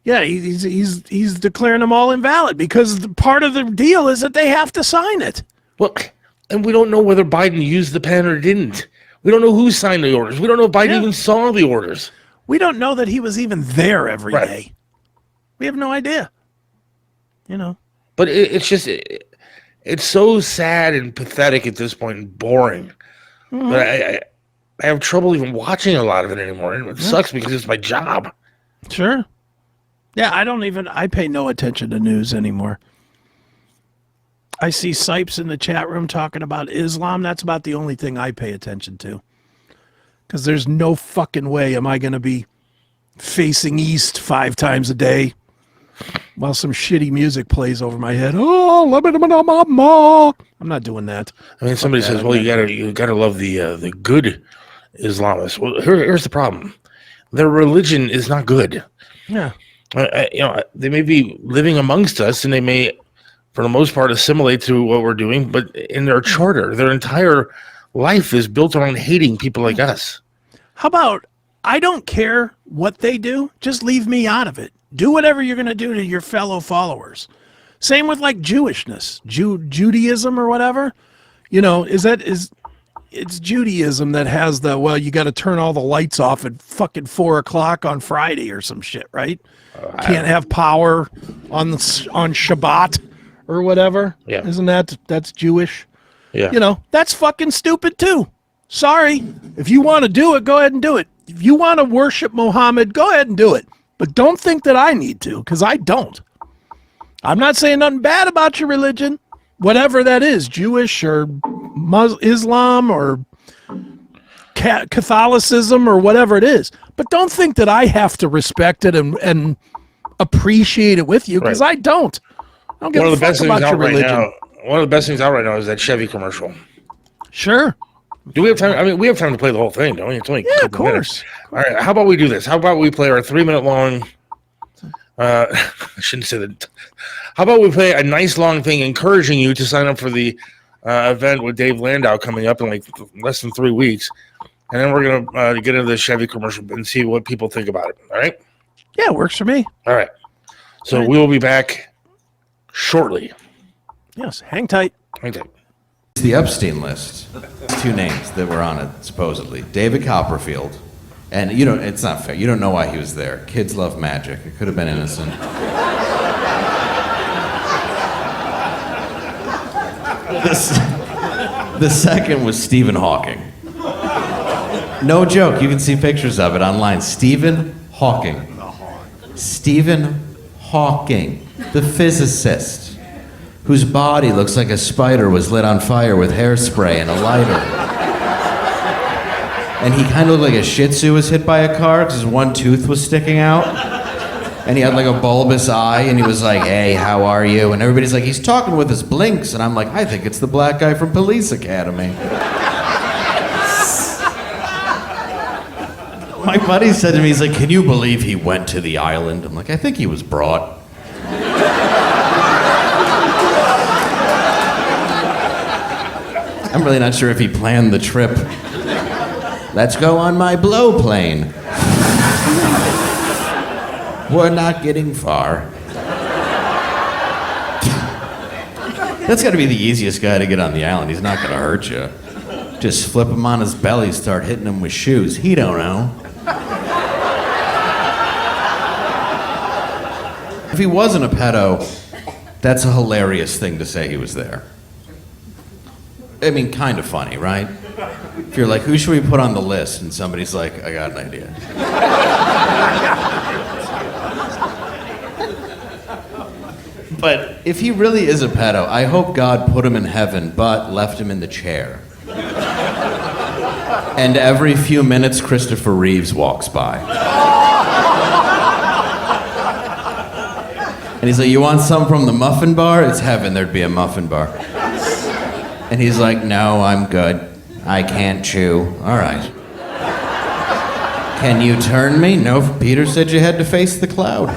Yeah, he's declaring them all invalid because part of the deal is that they have to sign it. Well, and we don't know whether Biden used the pen or didn't. We don't know who signed the orders. We don't know if Biden even saw the orders. We don't know that he was even there every day. We have no idea. But it's so sad and pathetic at this point and boring. Mm-hmm. But I have trouble even watching a lot of it anymore. And it sucks because it's my job. Sure. Yeah, I pay no attention to news anymore. I see Sipes in the chat room talking about Islam. That's about the only thing I pay attention to. Because there's no fucking way am I going to be facing east 5 times a day while some shitty music plays over my head. I'm not doing that. I mean, somebody says, "Well, you gotta love the good Islamists." Well, here's the problem: their religion is not good. Yeah. They may be living amongst us, and they may, for the most part, assimilate to what we're doing. But in their charter, their entire life is built around hating people like us. How about I don't care what they do, just leave me out of it. Do whatever you're going to do to your fellow followers. Same with like Jewishness, Judaism or whatever. It's Judaism that has you got to turn all the lights off at fucking 4:00 on Friday or some shit, right? Can't have power on Shabbat or whatever. Yeah. Isn't that's Jewish? Yeah. That's fucking stupid too. Sorry. If you want to do it, go ahead and do it. If you want to worship Muhammad, go ahead and do it. But don't think that I need to, because I don't. I'm not saying nothing bad about your religion, whatever that is, Jewish or Islam or Catholicism or whatever it is. But don't think that I have to respect it and appreciate it with you, because I don't. I don't give a fuck about your religion. One of the best things out right now is that Chevy commercial. Sure. Do we have time? I mean, we have time to play the whole thing, don't we? It's only Yeah, a of couple minutes. course. All right, how about we do this? How about we play our 3-minute long I shouldn't say that. How about we play a nice long thing encouraging you to sign up for the event with Dave Landau coming up in like less than 3 weeks, and then we're gonna get into the Chevy commercial and see what people think about it. All right? Yeah, it works for me. All right. So we will be back shortly. Yes, hang tight. Hang tight. It's the Epstein list. 2 names that were on it, supposedly. David Copperfield. And it's not fair. You don't know why he was there. Kids love magic. It could have been innocent. The second was Stephen Hawking. No joke. You can see pictures of it online. Stephen Hawking. Stephen Hawking, the physicist. whose body looks like a spider was lit on fire with hairspray and a lighter. And he kind of looked like a Shih Tzu was hit by a car because his one tooth was sticking out. And he had like a bulbous eye, and he was like, "Hey, how are you?" And everybody's like, "He's talking with his blinks." And I'm like, "I think it's the black guy from Police Academy." My buddy said to me, he's like, "Can you believe he went to the island?" I'm like, "I think he was brought." I'm really not sure if he planned the trip. Let's go on my blow plane. We're not getting far. That's got to be the easiest guy to get on the island. He's not going to hurt you. Just flip him on his belly, start hitting him with shoes. He don't know. If he wasn't a pedo, that's a hilarious thing to say he was there. I mean, kind of funny, right? If you're like, who should we put on the list? And somebody's like, I got an idea. But if he really is a pedo, I hope God put him in heaven, but left him in the chair. And every few minutes, Christopher Reeves walks by. And he's like, "You want some from the muffin bar?" It's heaven, there'd be a muffin bar. And he's like, "No, I'm good. I can't chew." "All right. Can you turn me?" "No, Peter said you had to face the cloud."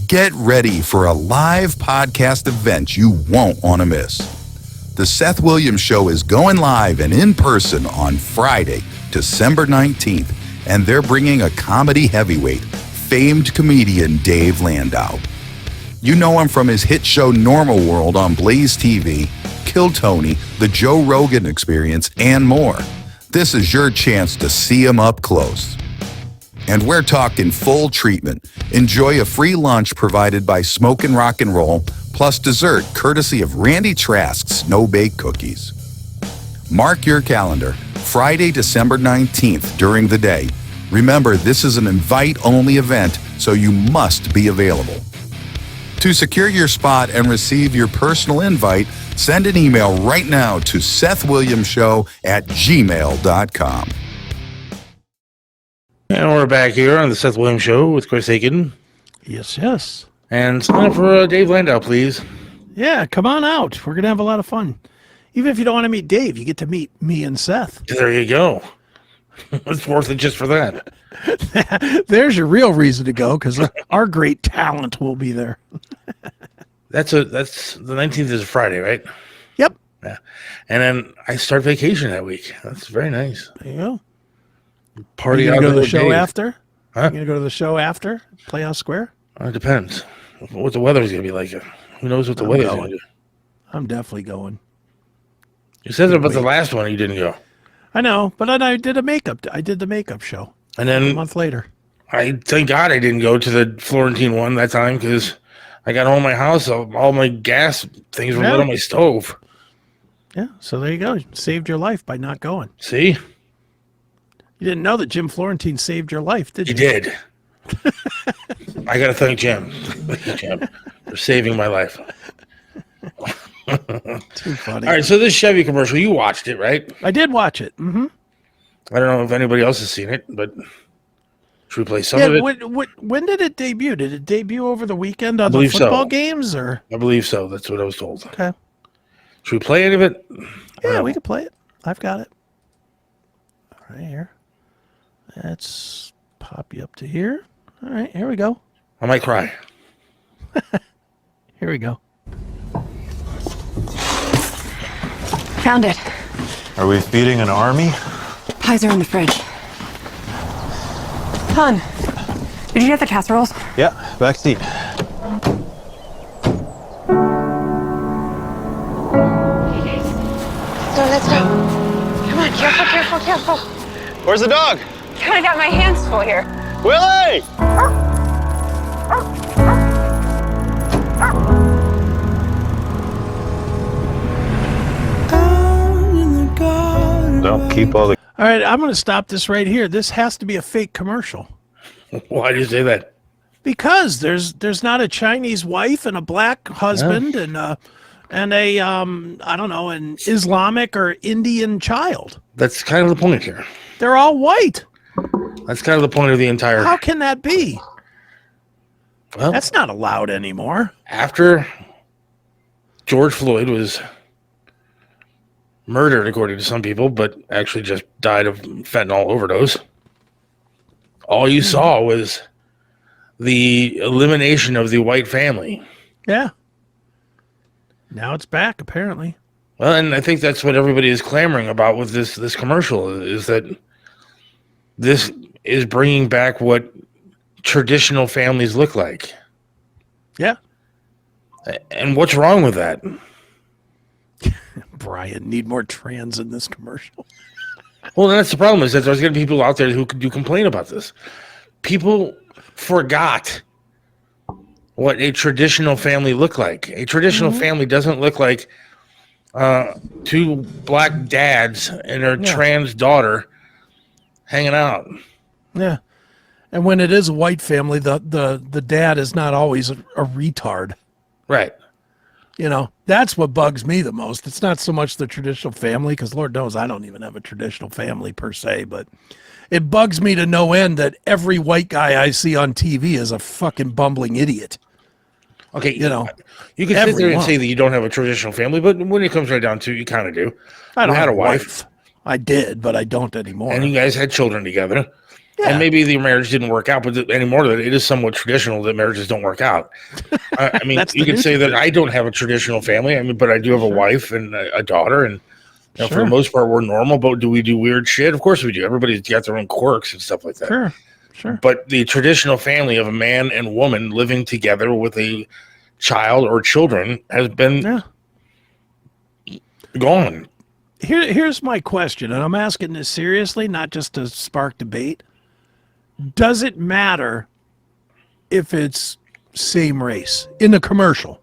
Get ready for a live podcast event you won't want to miss. The Seth Williams Show is going live and in person on Friday, December 19th, and they're bringing a comedy heavyweight, famed comedian Dave Landau. You know him from his hit show Normal World on Blaze TV, Kill Tony, The Joe Rogan Experience, and more. This is your chance to see him up close. And we're talking full treatment. Enjoy a free lunch provided by Smokin' Rock and Roll, plus dessert courtesy of Randy Trask's No Bake Cookies. Mark your calendar, Friday, December 19th during the day. Remember, this is an invite-only event, so you must be available. To secure your spot and receive your personal invite, send an email right now to SethWilliamsShow@gmail.com. And we're back here on the Seth Williams Show with Chris Aiken. Yes, yes. And sign up for Dave Landau, please. Yeah, come on out. We're going to have a lot of fun. Even if you don't want to meet Dave, you get to meet me and Seth. There you go. It's worth it just for that. There's your real reason to go, because our great talent will be there. That's the 19th is a Friday, right? Yep. Yeah. And then I start vacation that week. That's very nice. There you go. Party you out gonna go to the with show Dave. after? Huh? You gonna go to the show after Playhouse Square? It depends. What the weather's gonna be like. Who knows what the I'm weather's going. gonna do? I'm definitely going. You said about the last one you didn't go. I know, but then I did the makeup show And a then month later. I thank God I didn't go to the Florentine one that time because I got home to my house, all my gas things were lit on my stove. Yeah, so there you go. You saved your life by not going. See? You didn't know that Jim Florentine saved your life, did you? He did. I got to thank Jim. Thank you, Jim, for saving my life. Too funny. All right, so this Chevy commercial, you watched it, right? I did watch it. Mm-hmm. I don't know if anybody else has seen it, but should we play some Yeah, of it? when did it debut? Did it debut over the weekend on the believe so. football games? Or I believe so. That's what I was told. okay. Should we play any of it? Yeah, we can play it. I've got it. Right here. Let's pop you up to here. All right, here we go. I might cry. Here we go. Found it. Are we feeding an army? Pies are in the fridge. Hon, did you get the casseroles? Yeah, back seat. Let's go. Come on, careful, careful, careful. Where's the dog? I got my hands full here. Willie! Don't keep all the... All right, I'm going to stop this right here. This has to be a fake commercial. Why do you say that? Because there's not a Chinese wife and a black husband and a I don't know, an Islamic or Indian child. That's kind of the point here. They're all white. That's kind of the point of the entire. How can that be? Well, That's not allowed anymore. after George Floyd was murdered, according to some people, but actually just died of fentanyl overdose, all you saw was the elimination of the white family. Yeah. Now it's back, apparently. Well, and I think that's what everybody is clamoring about with this commercial, is that this is bringing back what traditional families look like. Yeah. And what's wrong with that? Brian, need more trans in this commercial. Well, that's the problem, is that there's going to be people out there who do complain about this. People forgot what a traditional family looked like. A traditional family doesn't look like two black dads and their trans daughter hanging out. Yeah. And when it is a white family, the dad is not always a retard. Right. You know, that's what bugs me the most. It's not so much the traditional family, because Lord knows I don't even have a traditional family per se, but it bugs me to no end that every white guy I see on TV is a fucking bumbling idiot. Okay, You know, you can sit there and everyone. say that you don't have a traditional family, but when it comes right down to it, you kind of do. I don't You had have a wife, I did, but I don't anymore. and you guys had children together. Yeah. And maybe the marriage didn't work out, but anymore it is somewhat traditional that marriages don't work out. I mean, That's you the could new say that I don't have a traditional family. I mean, but I do have a wife and a daughter, and you know, for the Sure. most part, we're normal. But do we do weird shit? Of course we do. Everybody's got their own quirks and stuff like that. Sure. But the traditional family of a man and woman living together with a child or children has been gone. Here's my question, and I'm asking this seriously, not just to spark debate. Does it matter if it's same race in the commercial?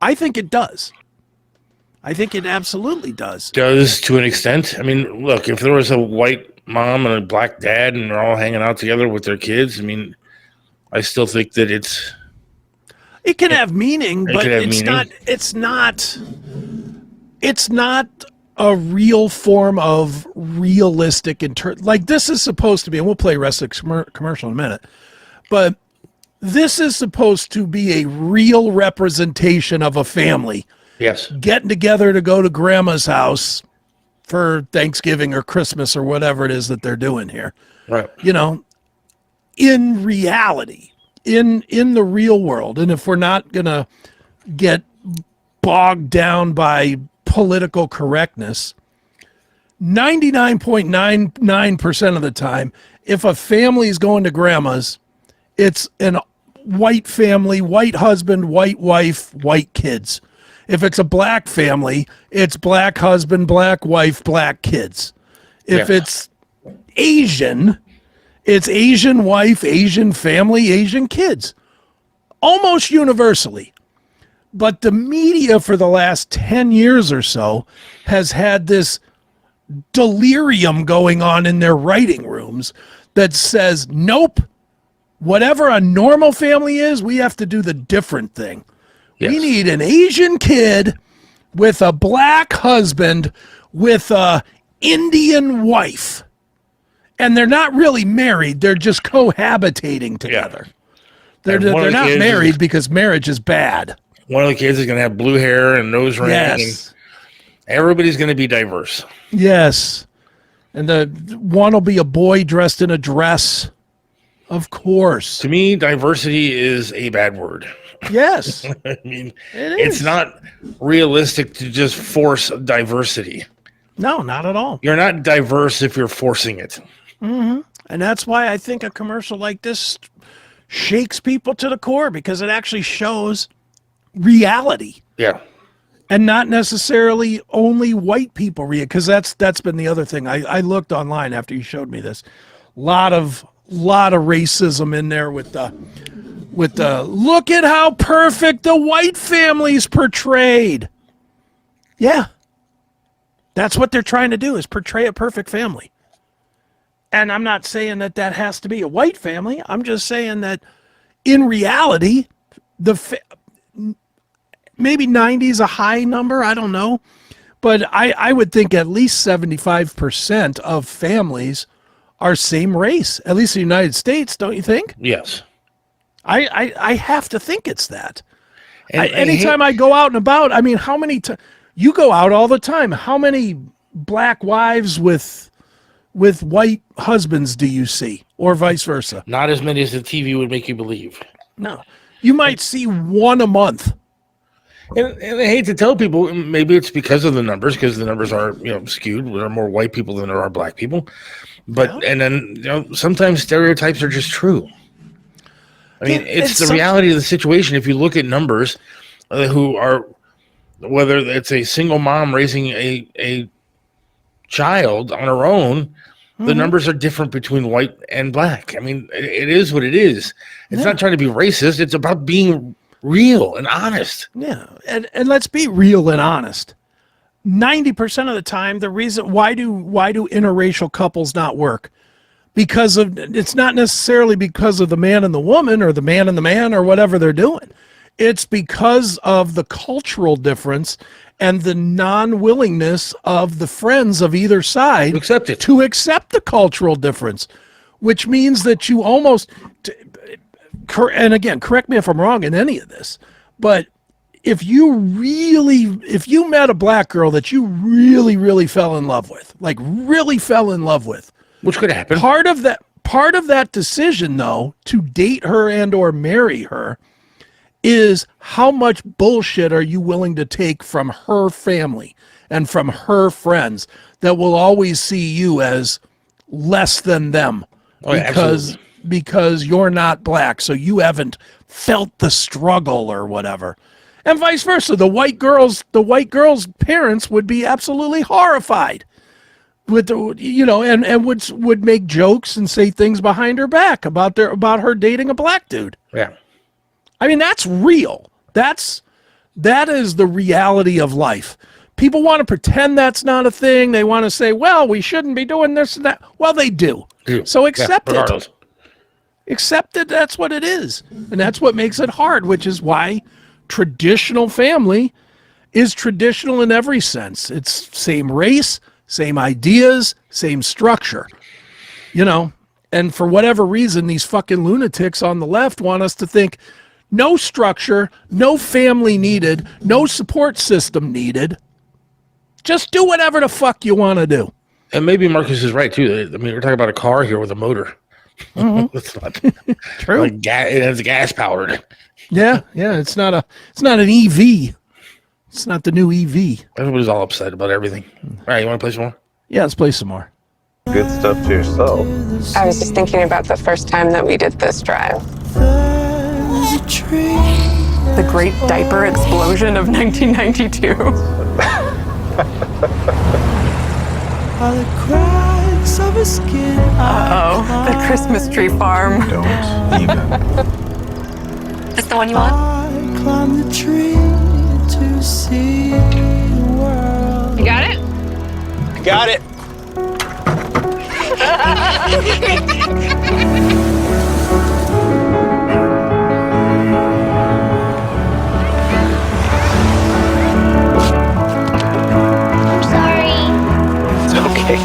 I think it does. I think it absolutely does. Does to an extent. I mean, look, if there was a white mom and a black dad and they're all hanging out together with their kids, I mean, I still think that It can have meaning, It but could have it's meaning. not a real form of realistic like this is supposed to be, and we'll play the rest of the commercial in a minute, but this is supposed to be a real representation of a family yes. getting together to go to grandma's house for Thanksgiving or Christmas or whatever it is that they're doing here. Right. You know, in reality, in the real world. And if we're not going to get bogged down by political correctness, 99.99% of the time, if a family is going to grandma's, it's an white family, white husband, white wife, white kids. If it's a black family, it's black husband, black wife, black kids. If it's Asian, it's Asian wife, Asian family, Asian kids. Almost universally. But the media for the last 10 years or so has had this delirium going on in their writing rooms that says, nope, whatever a normal family is, we have to do the different thing. Yes. We need an Asian kid with a black husband with a Indian wife. And they're not really married. They're just cohabitating together. And one of They're the not kids married is- because marriage is bad. One of the kids is going to have blue hair and nose ring. Yes. And everybody's going to be diverse. Yes. And the one will be a boy dressed in a dress. Of course. To me, diversity is a bad word. Yes. I mean, It it's is. not realistic to just force diversity. No, not at all. You're not diverse if you're forcing it. And that's why I think a commercial like this shakes people to the core, because it actually shows reality Yeah. and not necessarily only white people because that's been the other thing. I looked online after you showed me this. Lot of racism in there with the look at how perfect the white family's portrayed. Yeah. That's what they're trying to do, is portray a perfect family. And I'm not saying that has to be a white family. I'm just saying that in reality, maybe 90 is a high number. I don't know. But I would think at least 75% of families are same race, at least in the United States, don't you think? Yes. I have to think it's that. And Anytime I go out and about, I mean, how many you go out all the time. How many black wives with white husbands do you see, or vice versa? not as many as the TV would make you believe. No. You might see one a month. And I hate to tell people, maybe it's because of the numbers, because the numbers are skewed. There are more white people than there are black people. But and then sometimes stereotypes are just true. I mean, it's the reality of the situation. If you look at numbers, who are, whether it's a single mom raising a child on her own, the numbers are different between white and black. I mean, it is what it is. It's not trying to be racist. It's about being real and honest. Yeah, and let's be real and honest. 90% of the time, the reason why do interracial couples not work? Because it's not necessarily because of the man and the woman or the man and the man or whatever they're doing. It's because of the cultural difference and the non-willingness of the friends of either side to accept the cultural difference, which means that you almost, and again, correct me if I'm wrong in any of this, but if you met a black girl that you really, really fell in love with, which could happen. Part of that decision, though, to date her and or marry her is how much bullshit are you willing to take from her family and from her friends that will always see you as less than them because you're not black, so you haven't felt the struggle or whatever. And vice versa. The white girl's parents would be absolutely horrified with and would make jokes and say things behind her back about her dating a black dude. Yeah. I mean, that's real. That is the reality of life. People want to pretend that's not a thing. They want to say, well, we shouldn't be doing this and that. Well, they do. So accept it. Accept it. That's what it is. And that's what makes it hard, which is why traditional family is traditional in every sense. It's same race, same ideas, same structure. And for whatever reason, these fucking lunatics on the left want us to think no structure, no family needed, no support system needed. Just do whatever the fuck you want to do. And maybe Marcus is right too. I mean, we're talking about a car here with a motor. That's not true. Like it's gas powered. Yeah. It's not an EV. It's not the new EV. Everybody's all upset about everything. All right, you want to play some more? Yeah, let's play some more. Good stuff to yourself. I was just thinking about the first time that we did this drive. The great diaper explosion of 1992. Uh-oh, the Christmas tree farm. Don't even. That's the one you want? I climbed the tree to see the world. You got it? Got it. It's okay.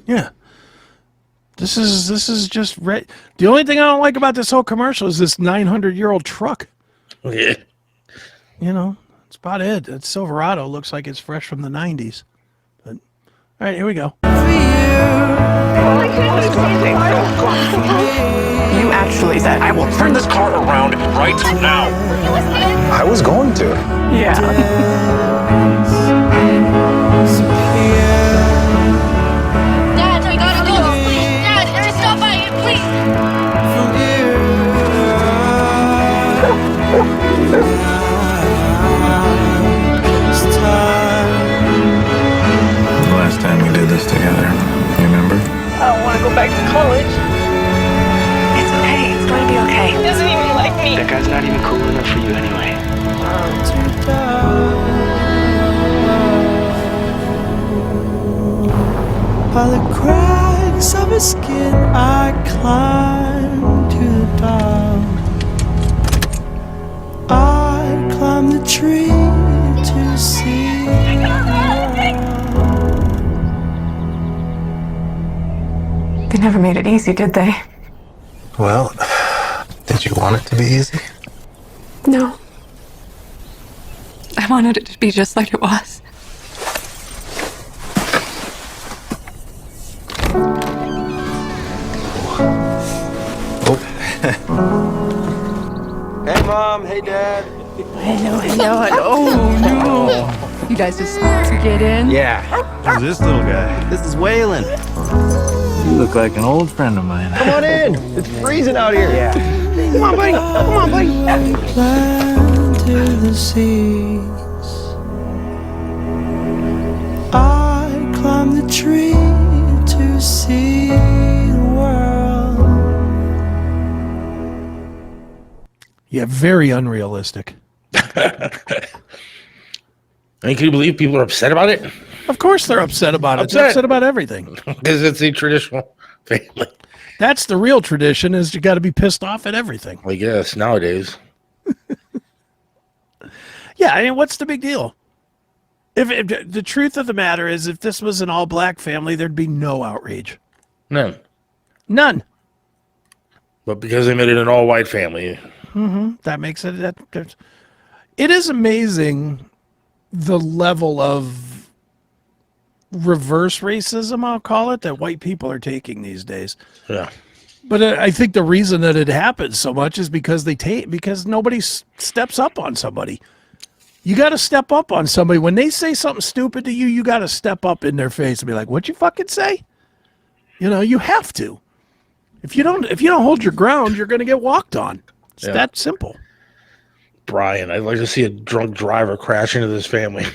Yeah. This is just right. The only thing I don't like about this whole commercial is this 900-year-old truck. Yeah. That's about it. That Silverado looks like it's fresh from the 90s. But all right, here we go. You actually said, I will turn this car around right now. I was going to. Yeah. Dad, we gotta go. Please, Dad, just stop by it, please. The last time we did this together, you remember? I don't want to go back to college. It's okay. It's going to be okay. He doesn't even like me. That guy's not even cool enough for you anyway. To die. By the cracks of his skin, I climb to the top. I climb the tree to see the world. They never made it easy, did they? Well, did you want it to be easy? No. I wanted it to be just like it was. Hey, Mom. Hey, Dad. Hello. Oh, no. You guys just get in? Yeah. Who's this little guy? This is Waylon. You look like an old friend of mine. Come on in. It's freezing out here. Yeah. Come on, buddy. Come on, buddy. To the seas. I climb the tree to see the world. Yeah, very unrealistic. I mean, can you believe people are upset about it? Of course they're upset about it. They're upset about everything. Because it's a traditional family. That's the real tradition, is you got to be pissed off at everything. I guess nowadays. Yeah, I mean, what's the big deal? If the truth of the matter is, if this was an all-black family, there'd be no outrage. None. None. But because they made it an all-white family. That makes it... It is amazing the level of reverse racism, I'll call it, that white people are taking these days. Yeah. But I think the reason that it happens so much is because because nobody steps up on somebody. You got to step up on somebody. When they say something stupid to you, you got to step up in their face and be like, "What'd you fucking say?" You know, you have to. If you don't hold your ground, you're going to get walked on. It's that simple. Brian, I'd like to see a drunk driver crash into this family.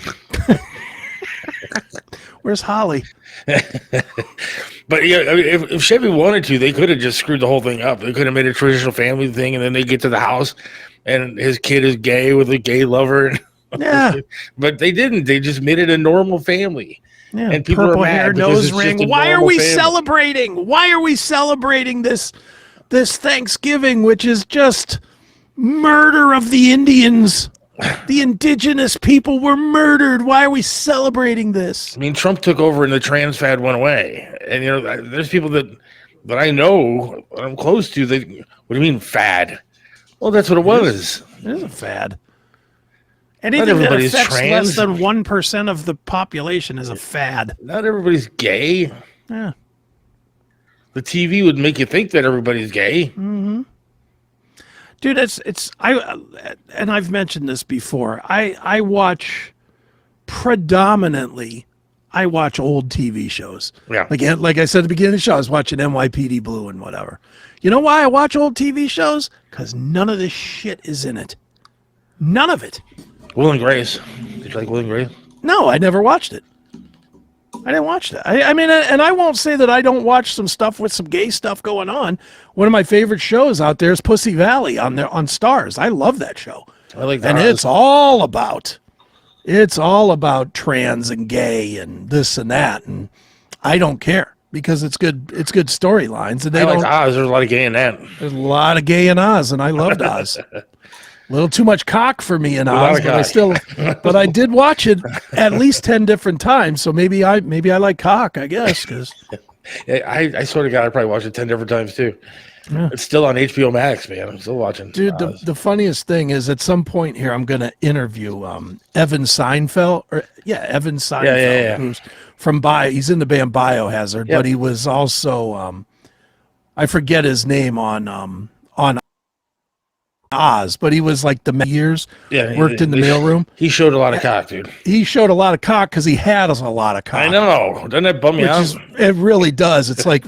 Where's Holly? But yeah, I mean, if Chevy wanted to, they could have just screwed the whole thing up. They could have made a traditional family thing, and then they get to the house, and his kid is gay with a gay lover. Yeah. But they didn't. They just made it a normal family. Yeah, and people purple are mad hair, because nose it's just ring. a Why are normal we family. celebrating? Why are we celebrating this Thanksgiving, which is just murder of the Indians? The indigenous people were murdered. Why are we celebrating this? I mean, Trump took over and the trans fad went away. And, you know, there's people that I know, I'm close to, that, what do you mean fad? Well, that's what it was. It is a fad. Anything that everybody's affects trans. less than 1% of the population is a fad. Not everybody's gay. Yeah. The TV would make you think that everybody's gay. Dude, and I've mentioned this before. I watch predominantly old TV shows. Yeah. Like I said at the beginning of the show, I was watching NYPD Blue and whatever. You know why I watch old TV shows? Because none of this shit is in it. None of it. Will and Grace. Did you like Will and Grace? No, I never watched it. I didn't watch that. I mean, and I won't say that I don't watch some stuff with some gay stuff going on. One of my favorite shows out there is Pussy Valley on Stars. I love that show. I like that. And it's all about trans and gay and this and that, and I don't care because it's good storylines, and I like Oz. There's a lot of gay in that. there's a lot of gay in Oz, and I loved Oz. A little too much cock for me in lot Oz, of but I did watch it at least 10 different times, so maybe I like cock, I guess, because I swear to God, I probably watched it 10 different times too. Yeah. It's still on HBO Max, man. I'm still watching. Dude, the funniest thing is at some point here, I'm going to interview Evan Seinfeld. Evan Seinfeld, who's from Bio. He's in the band Biohazard, but he was also, I forget his name on Oz, but he was like the years, worked in the mailroom. He showed a lot of cock, dude. He showed a lot of cock because he had a lot of cock. I know. Doesn't that bum me out? It really does. It's like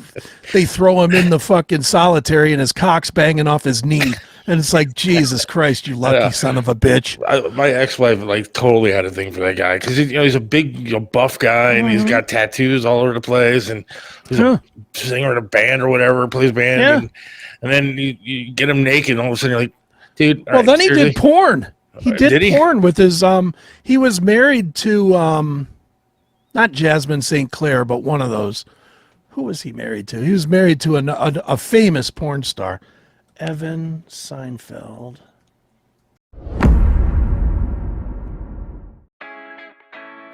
they throw him in the fucking solitary and his cock's banging off his knee. And it's like, Jesus Christ, you lucky son of a bitch. My ex-wife like totally had a thing for that guy because he's a big buff guy and he's got tattoos all over the place and he's a singer in a band or whatever, plays band. And then you get him naked and all of a sudden you're like, dude. Well, then he did porn. He did porn with his he was married to not Jasmine St. Clair, but one of those. who was he married to? He was married to a famous porn star, Evan Seinfeld.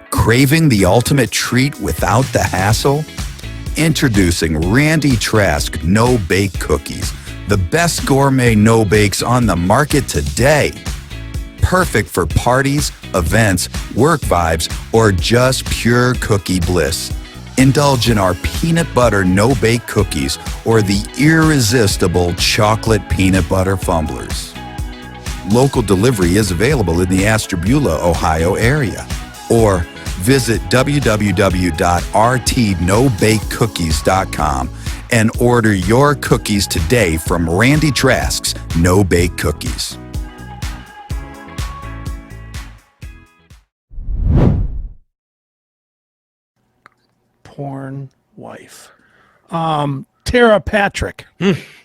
Craving the ultimate treat without the hassle? Introducing Randy Trask No-Bake Cookies, the best gourmet no-bakes on the market today. Perfect for parties, events, work vibes, or just pure cookie bliss. Indulge in our peanut butter no-bake cookies or the irresistible chocolate peanut butter fumblers. Local delivery is available in the Ashtabula, Ohio area. Or visit www.rtnobakecookies.com and order your cookies today from Randy Trask's No-Bake Cookies. Porn wife. Tara Patrick.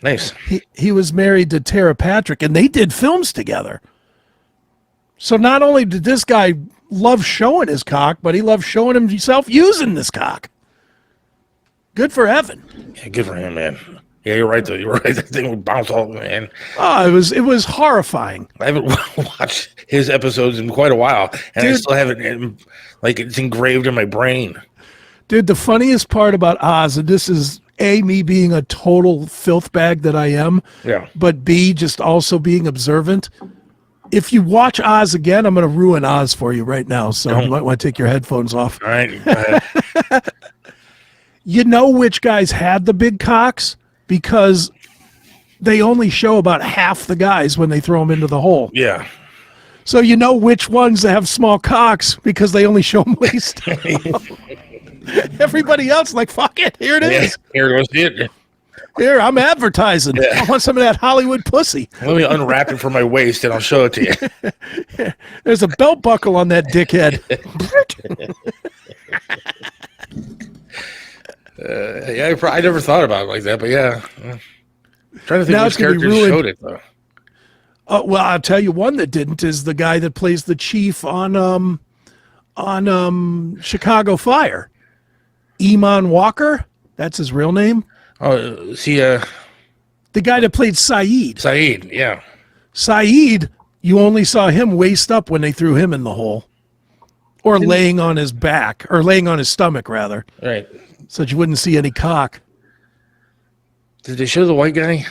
Nice. He was married to Tara Patrick, and they did films together. So not only did this guy love showing his cock, but he loved showing himself using this cock. Good for Evan. Yeah, good for him, man. Yeah, you're right, though. You're right. That thing would bounce all, man. Oh, it was horrifying. I haven't watched his episodes in quite a while, and I Dude. still have it, like, it's engraved in my brain. Dude, the funniest part about Oz, and this is A, me being a total filth bag that I am, Yeah. but B, just also being observant. If you watch Oz again, I'm going to ruin Oz for you right now, so you might want to take your headphones off. All right. Go ahead. You know which guys had the big cocks? Because they only show about half the guys when they throw them into the hole. Yeah. So you know which ones that have small cocks because they only show them waist. Everybody else, like, fuck it, here it Yeah. is. Here goes it. Here, I'm advertising. Yeah. I want some of that Hollywood pussy. Let me unwrap it from my waist, and I'll show it to you. There's a belt buckle on that dickhead. Yeah, I never thought about it like that, but yeah. I'm trying to think Now which it's gonna be characters ruined. showed it, though. Well, I'll tell you one that didn't is the guy that plays the chief on Chicago Fire. Eamon Walker, that's his real name. Oh, see, The guy that played Saeed. Saeed, yeah. Saeed, you only saw him waist up when they threw him in the hole. Or laying on his back, or laying on his stomach, rather, Right. so that you wouldn't see any cock. Did they show the white guy?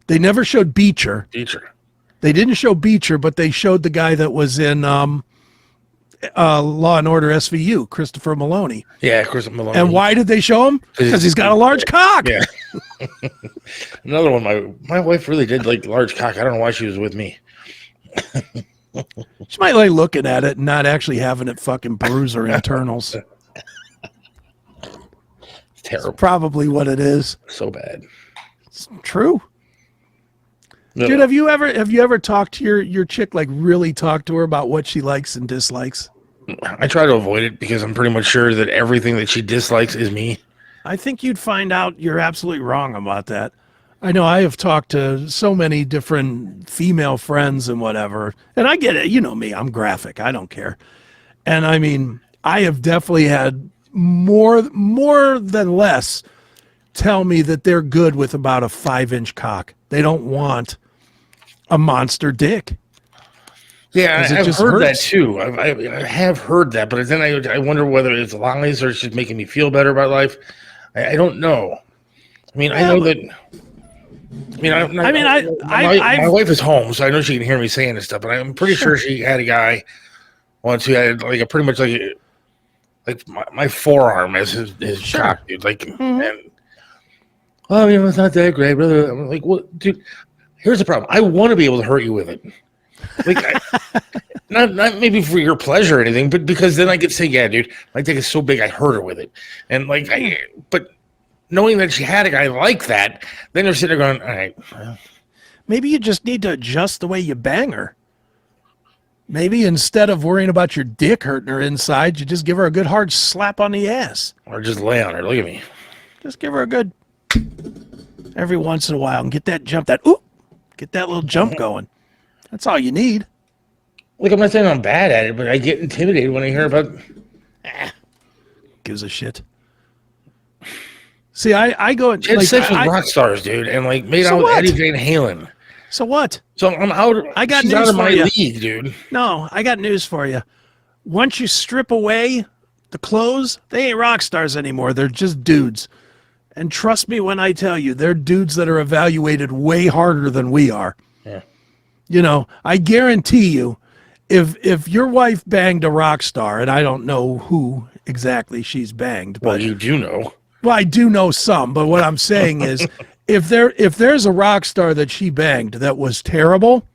They never showed Beecher. Teacher. They didn't show Beecher, but they showed the guy that was in Law and Order SVU, Christopher Maloney. Yeah, Chris Maloney. And why did they show him? Because he's got a large cock. Yeah. Another one. My wife really did like large cock. I don't know why she was with me. She might like looking at it and not actually having it fucking bruise her internals. It's terrible. Probably what it is. So bad. It's true. No. Dude, have you ever talked to your chick, like really talk to her about what she likes and dislikes? I try to avoid it because I'm pretty much sure that everything that she dislikes is me. I think you'd find out you're absolutely wrong about that. I know I have talked to so many different female friends and whatever, and I get it. You know me, I'm graphic. I don't care. And I mean, I have definitely had more than less tell me that they're good with about a 5-inch cock. They don't want a monster dick. Yeah, 'Cause it I've just heard that hurts. too. I have heard that, but then I wonder whether it's lies or it's just making me feel better about life. I don't know. I mean, I know that. My wife is home, so I know she can hear me saying this stuff. But I'm pretty sure she had a guy once who had like a pretty much like my forearm as his cock, dude. Like, and oh, it's not that great, brother. I'm like, well, dude, here's the problem. I want to be able to hurt you with it. Like, not maybe for your pleasure or anything, but because then I could say, yeah, dude, my dick is so big, I hurt her with it. And like, but knowing that she had a guy like that, then you're sitting there going, all right. Maybe you just need to adjust the way you bang her. Maybe instead of worrying about your dick hurting her inside, you just give her a good hard slap on the ass. Or just lay on her. Look at me. Just give her a good every once in a while and get that little jump going. That's all you need. Look, I'm not saying I'm bad at it, but I get intimidated when I hear about. Gives a shit. See, I go and She had like, sex with I- rock stars, dude, and like made So out with what? Eddie Van Halen. so what? So I'm out. I got she's news out of for my you. league, dude. No, I got news for you. Once you strip away the clothes, they ain't rock stars anymore. They're just dudes. And trust me when I tell you, they're dudes that are evaluated way harder than we are. Yeah. You know, I guarantee you, if your wife banged a rock star, and I don't know who exactly she's banged, Well, but you do know. well, I do know some, but what I'm saying is if there's a rock star that she banged that was terrible,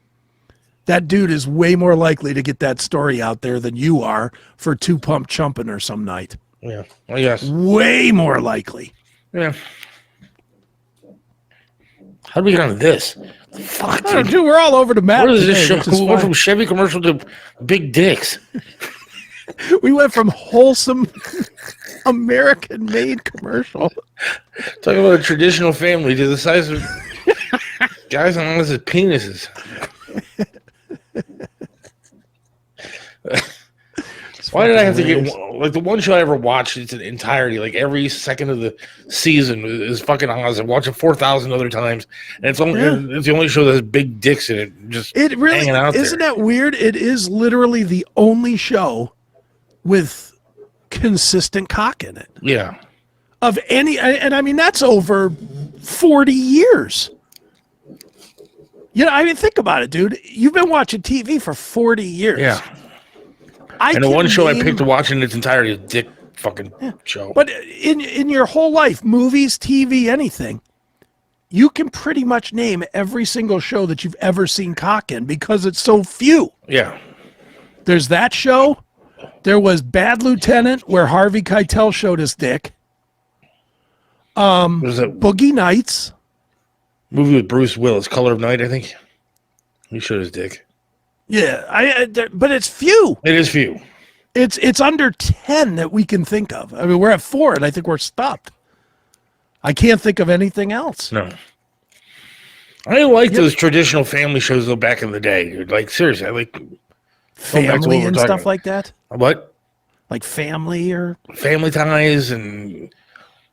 that dude is way more likely to get that story out there than you are for two pump chumping or some night. Yeah. Well, yes. Way more likely. Yeah. How do we get onto this? Fuck, Oh, dude. dude, we're all over the map. What is this today, show? which is We went fine. from Chevy commercial to big dicks. We went from wholesome American-made commercial. Talking about a traditional family to the size of guys on us as penises. Why did I have to get like the one show I ever watched? It's an entirety, like every second of the season is fucking awesome. Watch it 4,000 other times, and it's only it's the only show that has big dicks in it. Just It really hanging out isn't there. that weird? It is literally the only show with consistent cock in it Yeah, of any, and I mean that's over 40 years. You know, I mean, think about it, dude. You've been watching TV for 40 years. yeah. I And the can one show I name- picked to watch in its entirety is dick fucking show. But in your whole life, movies, TV, anything, you can pretty much name every single show that you've ever seen cock in because it's so few. Yeah, There's that show. There was Bad Lieutenant where Harvey Keitel showed his dick. there's a Boogie Nights. movie with Bruce Willis, Color of Night. I think he showed his dick. Yeah, but it's few. It is few. It's under 10 that we can think of. I mean, we're at 4 and I think we're stopped. I can't think of anything else. No. I like those traditional family shows though back in the day, dude. Like seriously, I like back to Family what we're and talking stuff about. like that. what Like Family or Family Ties and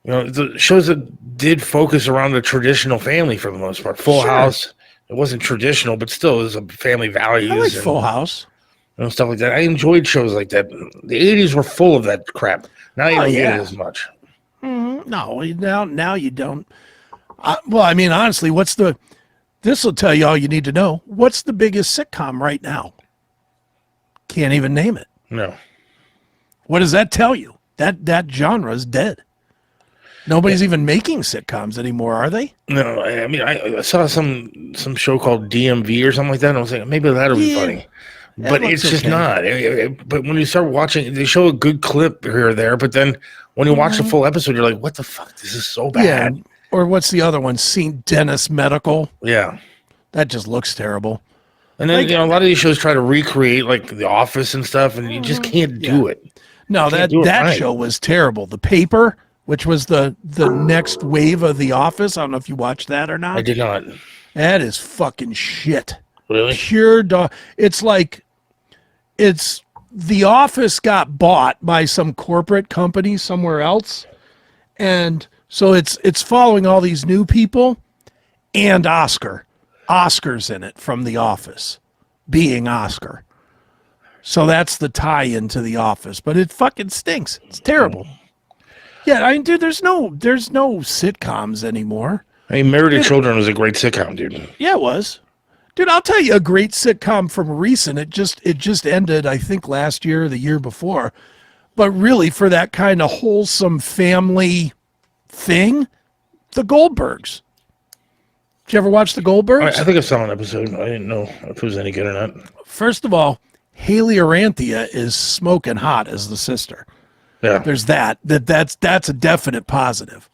the shows that did focus around the traditional family for the most part. Full Sure. House. It wasn't traditional, but still, it was a family values I like and Full House. stuff like that. I enjoyed shows like that. The '80s were full of that crap. Now you Oh, don't get yeah. it as much. No, now you don't. Well, I mean, honestly, this will tell you all you need to know. What's the biggest sitcom right now? Can't even name it. No. What does that tell you? That genre is dead. Nobody's even making sitcoms anymore, are they? No, I mean, I saw some show called DMV or something like that, and I was like, maybe that'll be Yeah, funny. that But looks it's just okay. not. But when you start watching, they show a good clip here or there, but then when you watch the full episode, you're like, what the fuck? This is so Yeah. bad. Or what's the other one? St. Dennis Medical. Yeah. That just looks terrible. And then, Like- a lot of these shows try to recreate like The Office and stuff, and you just can't do it. No, Can't do it that right. show was terrible. The Paper, which was the next wave of The Office. I don't know if you watched that or not. I did not. That is fucking shit. Really? Pure dog. It's like The Office got bought by some corporate company somewhere else, and so it's following all these new people and Oscar's in it from The Office, being Oscar. So that's the tie-in to The Office, but it fucking stinks. It's terrible. Yeah, I mean, dude, there's no sitcoms anymore. I mean, Married to Children was a great sitcom, dude. Yeah, it was. Dude, I'll tell you a great sitcom from recent. It just ended, I think, last year or the year before. But really, for that kind of wholesome family thing, The Goldbergs. Did you ever watch The Goldbergs? I think I saw an episode. I didn't know if it was any good or not. First of all, Haley Aranthia is smoking hot as the sister. Yeah. There's that's a definite positive.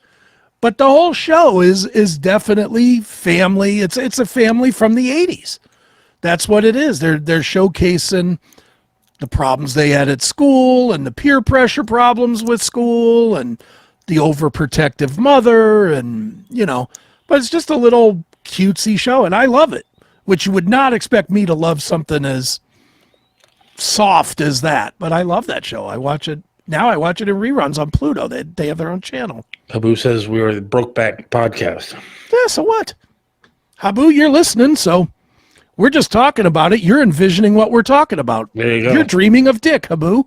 But the whole show is definitely family. It's a family from the 80s. That's what it is. They're showcasing the problems they had at school and the peer pressure problems with school and the overprotective mother and but it's just a little cutesy show and I love it, which you would not expect me to love something as soft as that, but I love that show. I watch it Now I watch it in reruns on Pluto. They have their own channel. Habu says we were the Brokeback podcast. Yeah, so what? Habu, you're listening, so we're just talking about it. You're envisioning what we're talking about. There you go. You're dreaming of Dick, Habu.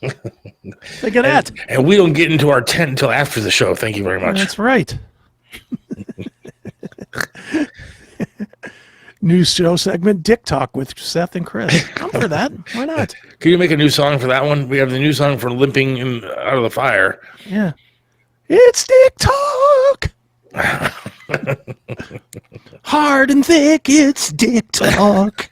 Think of that. And we don't get into our tent until after the show. Thank you very much. That's right. New show segment, Dick Talk with Seth and Chris. I'm for that. Why not? Can you make a new song for that one? We have the new song for Limping Out of the Fire. Yeah. It's Dick Talk. Hard and thick, it's Dick Talk.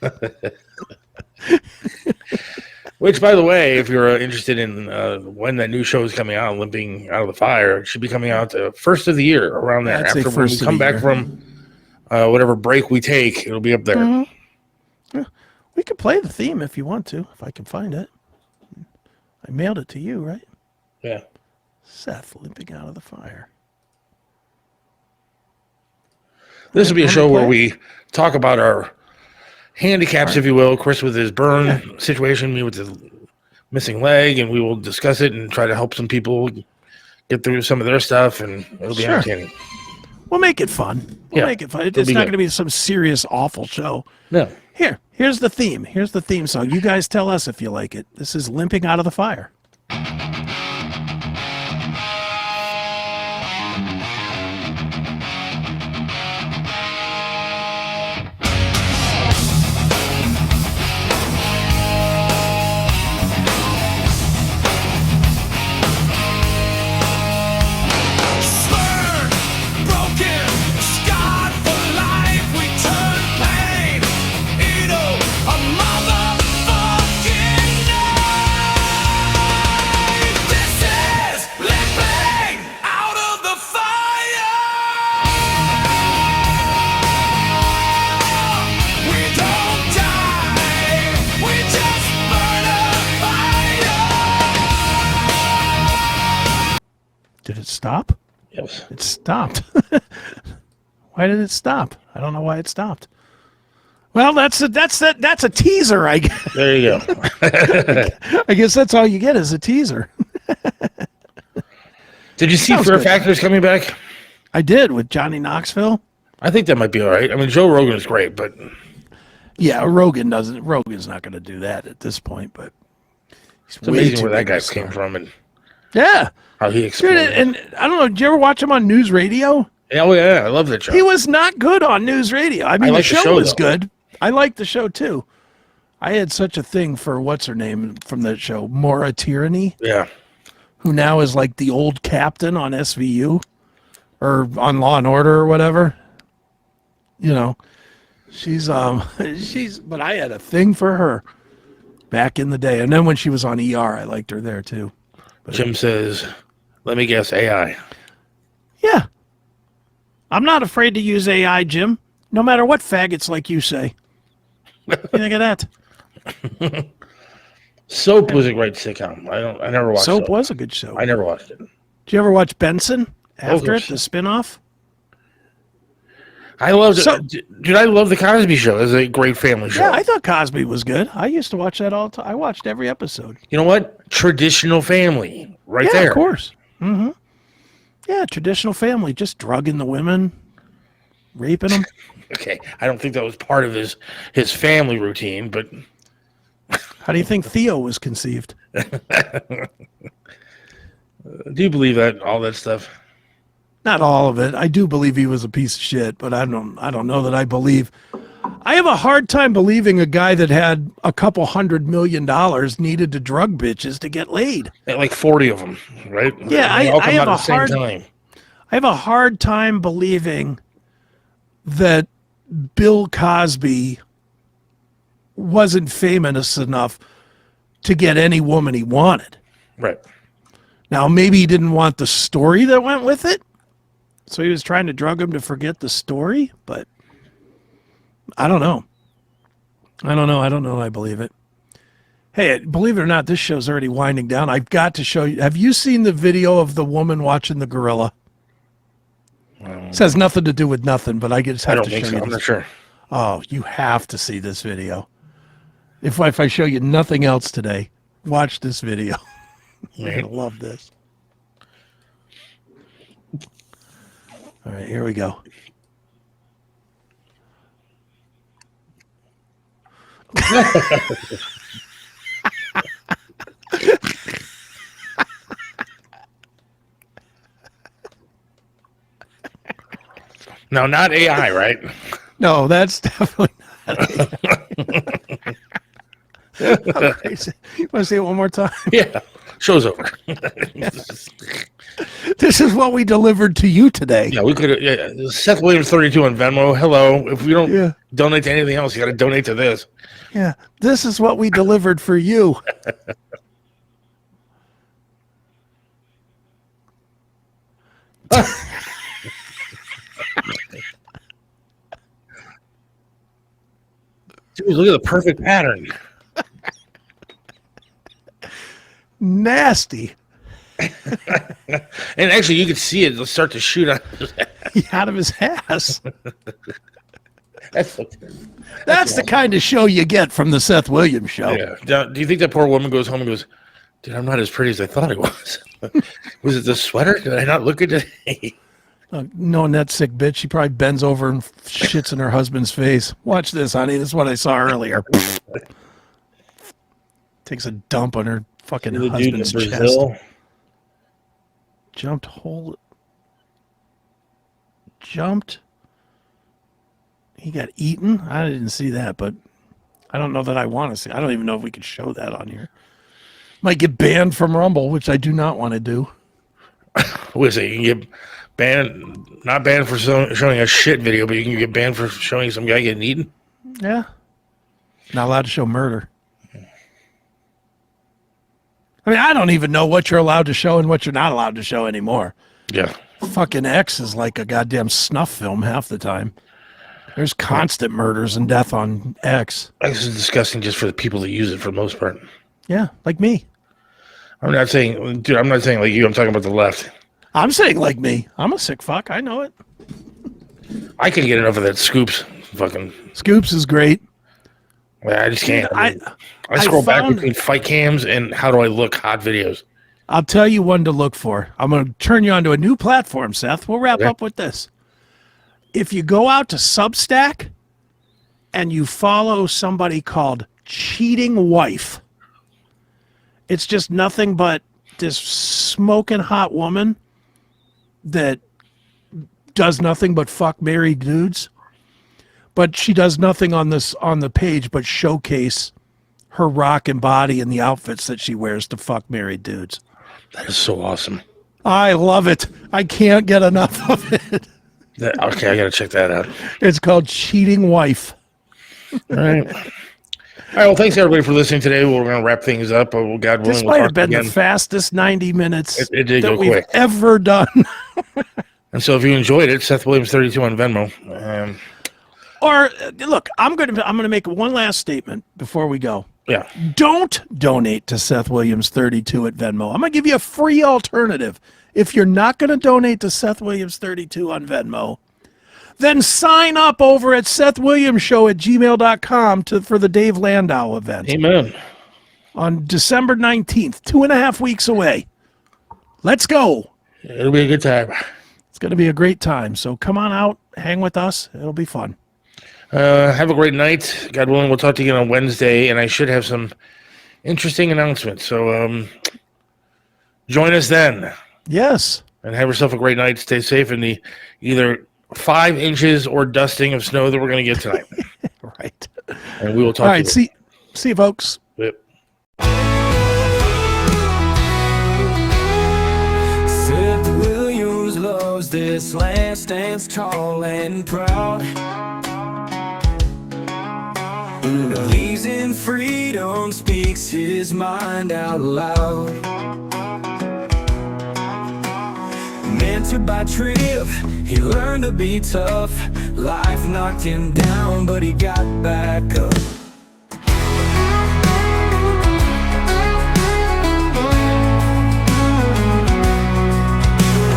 Which, by the way, if you're interested in when that new show is coming out, Limping Out of the Fire, it should be coming out the first of the year, around there. I'd say After when we first of come the back year. from whatever break we take, it'll be up there. Mhm. Yeah. We could play the theme if you want to, if I can find it. I mailed it to you, right? Yeah. Seth, Limping Out of the Fire. This will be a Want show me to where play? we talk about our handicaps, if you will. Chris with his burn situation, me with the missing leg, and we will discuss it and try to help some people get through some of their stuff, and it'll be Sure. entertaining. We'll make it fun. We'll Yeah, make it fun. it'll It's be not good. going to be some serious, awful show. No. Here's the theme. Here's the theme song. You guys tell us if you like it. This is Limping Out of the Fire. Did it stop? Yes. It stopped. Why did it stop? I don't know why it stopped. Well, that's a teaser, I guess. There you go. I guess that's all you get is a teaser. Did you see Sounds Fear good. Factor's coming back? I did with Johnny Knoxville. I think that might be all right. I mean, Joe Rogan is great, but Yeah, Rogan's not going to do that at this point, but he's it's way amazing too where that big a guy star. came from and Yeah. how he Dude, exploded. and I don't know, did you ever watch him on News Radio? Oh, yeah, I love that show. He was not good on News Radio. I mean, like the the show show, was though. good. I liked the show, too. I had such a thing for what's her name from that show, Maura Tierney, Yeah. who now is like the old captain on SVU or on Law and Order or whatever. You know, she's but I had a thing for her back in the day. And then when she was on ER, I liked her there too. Jim says, let me guess, AI. Yeah. I'm not afraid to use AI, Jim, no matter what faggots like you say. What do you think of that? Soap was a great sitcom. I never watched Soap was a good show. I never watched it. Did you ever watch Benson after it, course. the spinoff? I loved So- it. Dude, I love the Cosby Show. It's a great family show. Yeah, I thought Cosby was good. I used to watch that all the time. I watched every episode. You know what? Traditional family, right Yeah, there. of course. Mm-hmm. Yeah, traditional family, just drugging the women, raping them. Okay, I don't think that was part of his family routine, but How do you think Theo was conceived? do you believe that all that stuff? Not all of it. I do believe he was a piece of shit, but I don't know that I believe. I have a hard time believing a guy that had a couple $100 million needed to drug bitches to get laid. Like 40 of them, right? Yeah, They all I come have out a at the same hard time. I have a hard time believing that Bill Cosby wasn't famous enough to get any woman he wanted. Right. Now, maybe he didn't want the story that went with it, so he was trying to drug him to forget the story, but I don't know. I don't know. I believe it. Hey, believe it or not, this show's already winding down. I've got to show you. Have you seen the video of the woman watching the gorilla? This has nothing to do with nothing, but I just I have don't to think show so. you I'm this. not sure. Oh, you have to see this video. If I show you nothing else today, watch this video. You're going to love this. All right, here we go. No, not AI, right? No, that's definitely not. Okay, so you want to see it one more time? Yeah. Show's over. This is what we delivered to you today. Yeah, we could. Yeah, Seth Williams 32 on Venmo. Hello. If we don't donate to anything else, you got to donate to this. Yeah, this is what we delivered for you. Dude, look at the perfect pattern. Nasty. And actually, you could see it start to shoot Out of his ass. That's the kind of show you get from the Seth Williams show. Yeah. Do you think that poor woman goes home and goes, dude, I'm not as pretty as I thought I was? Was it the sweater? Did I not look at it? Knowing that sick bitch, she probably bends over and shits in her husband's face. Watch this, honey. This is what I saw earlier. Takes a dump on her fucking The dude in husband's Brazil. chest. Jumped. He got eaten. I didn't see that, but I don't know that I want to see. I don't even know if we could show that on here. Might get banned from Rumble, which I do not want to do. What is it? You can get banned, not banned for showing a shit video, but you can get banned for showing some guy getting eaten? Yeah. Not allowed to show murder. I mean, I don't even know what you're allowed to show and what you're not allowed to show anymore. Yeah. Fucking X is like a goddamn snuff film half the time. There's constant murders and death on X. This is disgusting just for the people that use it for the most part. Yeah, like me. I'm not saying, dude, I'm not saying like you. I'm talking about the left. I'm saying like me. I'm a sick fuck. I know it. I can get enough of that Scoops. Fucking Scoops is great. I just can't. Dude, I scroll back between fight cams and how do I look hot videos. I'll tell you one to look for. I'm going to turn you onto a new platform, Seth. We'll wrap up with this. If you go out to Substack and you follow somebody called Cheating Wife, it's just nothing but this smoking hot woman that does nothing but fuck married dudes. But she does nothing on the page but showcase her rockin' body and the outfits that she wears to fuck married dudes. That is so awesome. I love it. I can't get enough of it. Okay, I gotta check that out. It's called Cheating Wife. All right. All right. Well, thanks everybody for listening today. We're gonna wrap things up. God willing, This might have been the fastest 90 minutes it did that go we've quick. ever done. And so, if you enjoyed it, Seth Williams 32 on Venmo. Or look, I'm gonna make one last statement before we go. Yeah. Don't donate to Seth Williams 32 at Venmo. I'm gonna give you a free alternative. If you're not gonna donate to Seth Williams 32 on Venmo, then sign up over at SethWilliamsShow@gmail.com for the Dave Landau event. Amen. On December 19th, 2.5 weeks away. Let's go. It'll be a good time. It's going to be a great time. So come on out, hang with us. It'll be fun. Have a great night. God willing, we'll talk to you on Wednesday, and I should have some interesting announcements. So join us then. Yes. And have yourself a great night. Stay safe in the either 5 inches or dusting of snow that we're going to get tonight. Right. And we will talk All right. to you. See you, folks. Yep. Seth Williams loves this land, stands tall and proud. Believes in freedom, speaks his mind out loud. Mentored by Triv, he learned to be tough. Life knocked him down, but he got back up.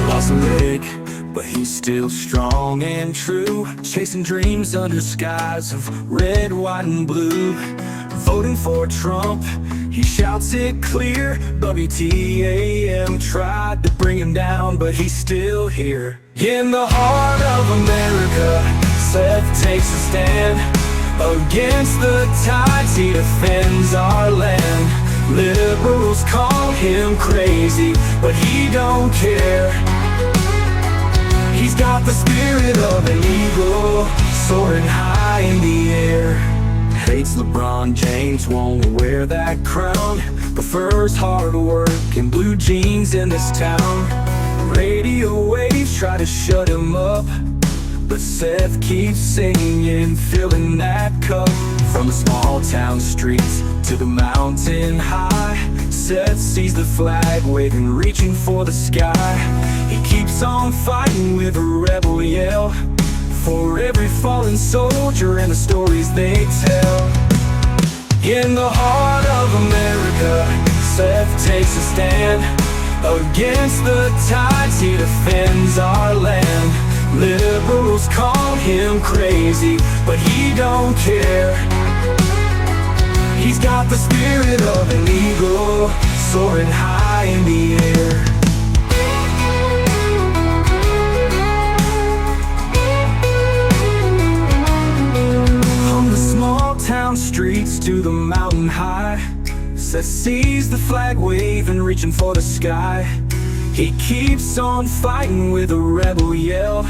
Lost a leg, but he's still strong and true. Chasing dreams under skies of red, white, and blue. Voting for Trump, He shouts it clear. WTAM tried to bring him down, but he's still here. In the heart of America, Seth takes a stand. Against the tides, he defends our land. Liberals call him crazy, but he don't care. He's got the spirit of an eagle, soaring high in the air. Hates LeBron James, won't wear that crown. Prefers hard work and blue jeans in this town. Radio waves try to shut him up, but Seth keeps singing, filling that cup. From the small town streets to the mountain high, Seth sees the flag waving, reaching for the sky. He keeps on fighting with a rebel yell, for every fallen soldier and the stories they tell. In the heart of America, Seth takes a stand. Against the tides, he defends our land. Liberals call him crazy, but he don't care. He's got the spirit of an eagle, soaring high in the air. From the small town streets to the mountain high, Seth sees the flag waving, reaching for the sky. He keeps on fighting with a rebel yell,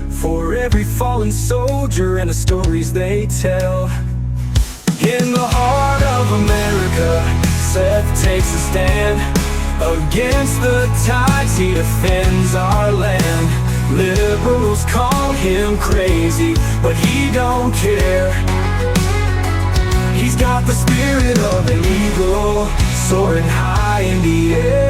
for every fallen soldier and the stories they tell. In the heart of America, Seth takes a stand. Against the tides, he defends our land. Liberals call him crazy, but he don't care. He's got the spirit of an eagle, soaring high in the air.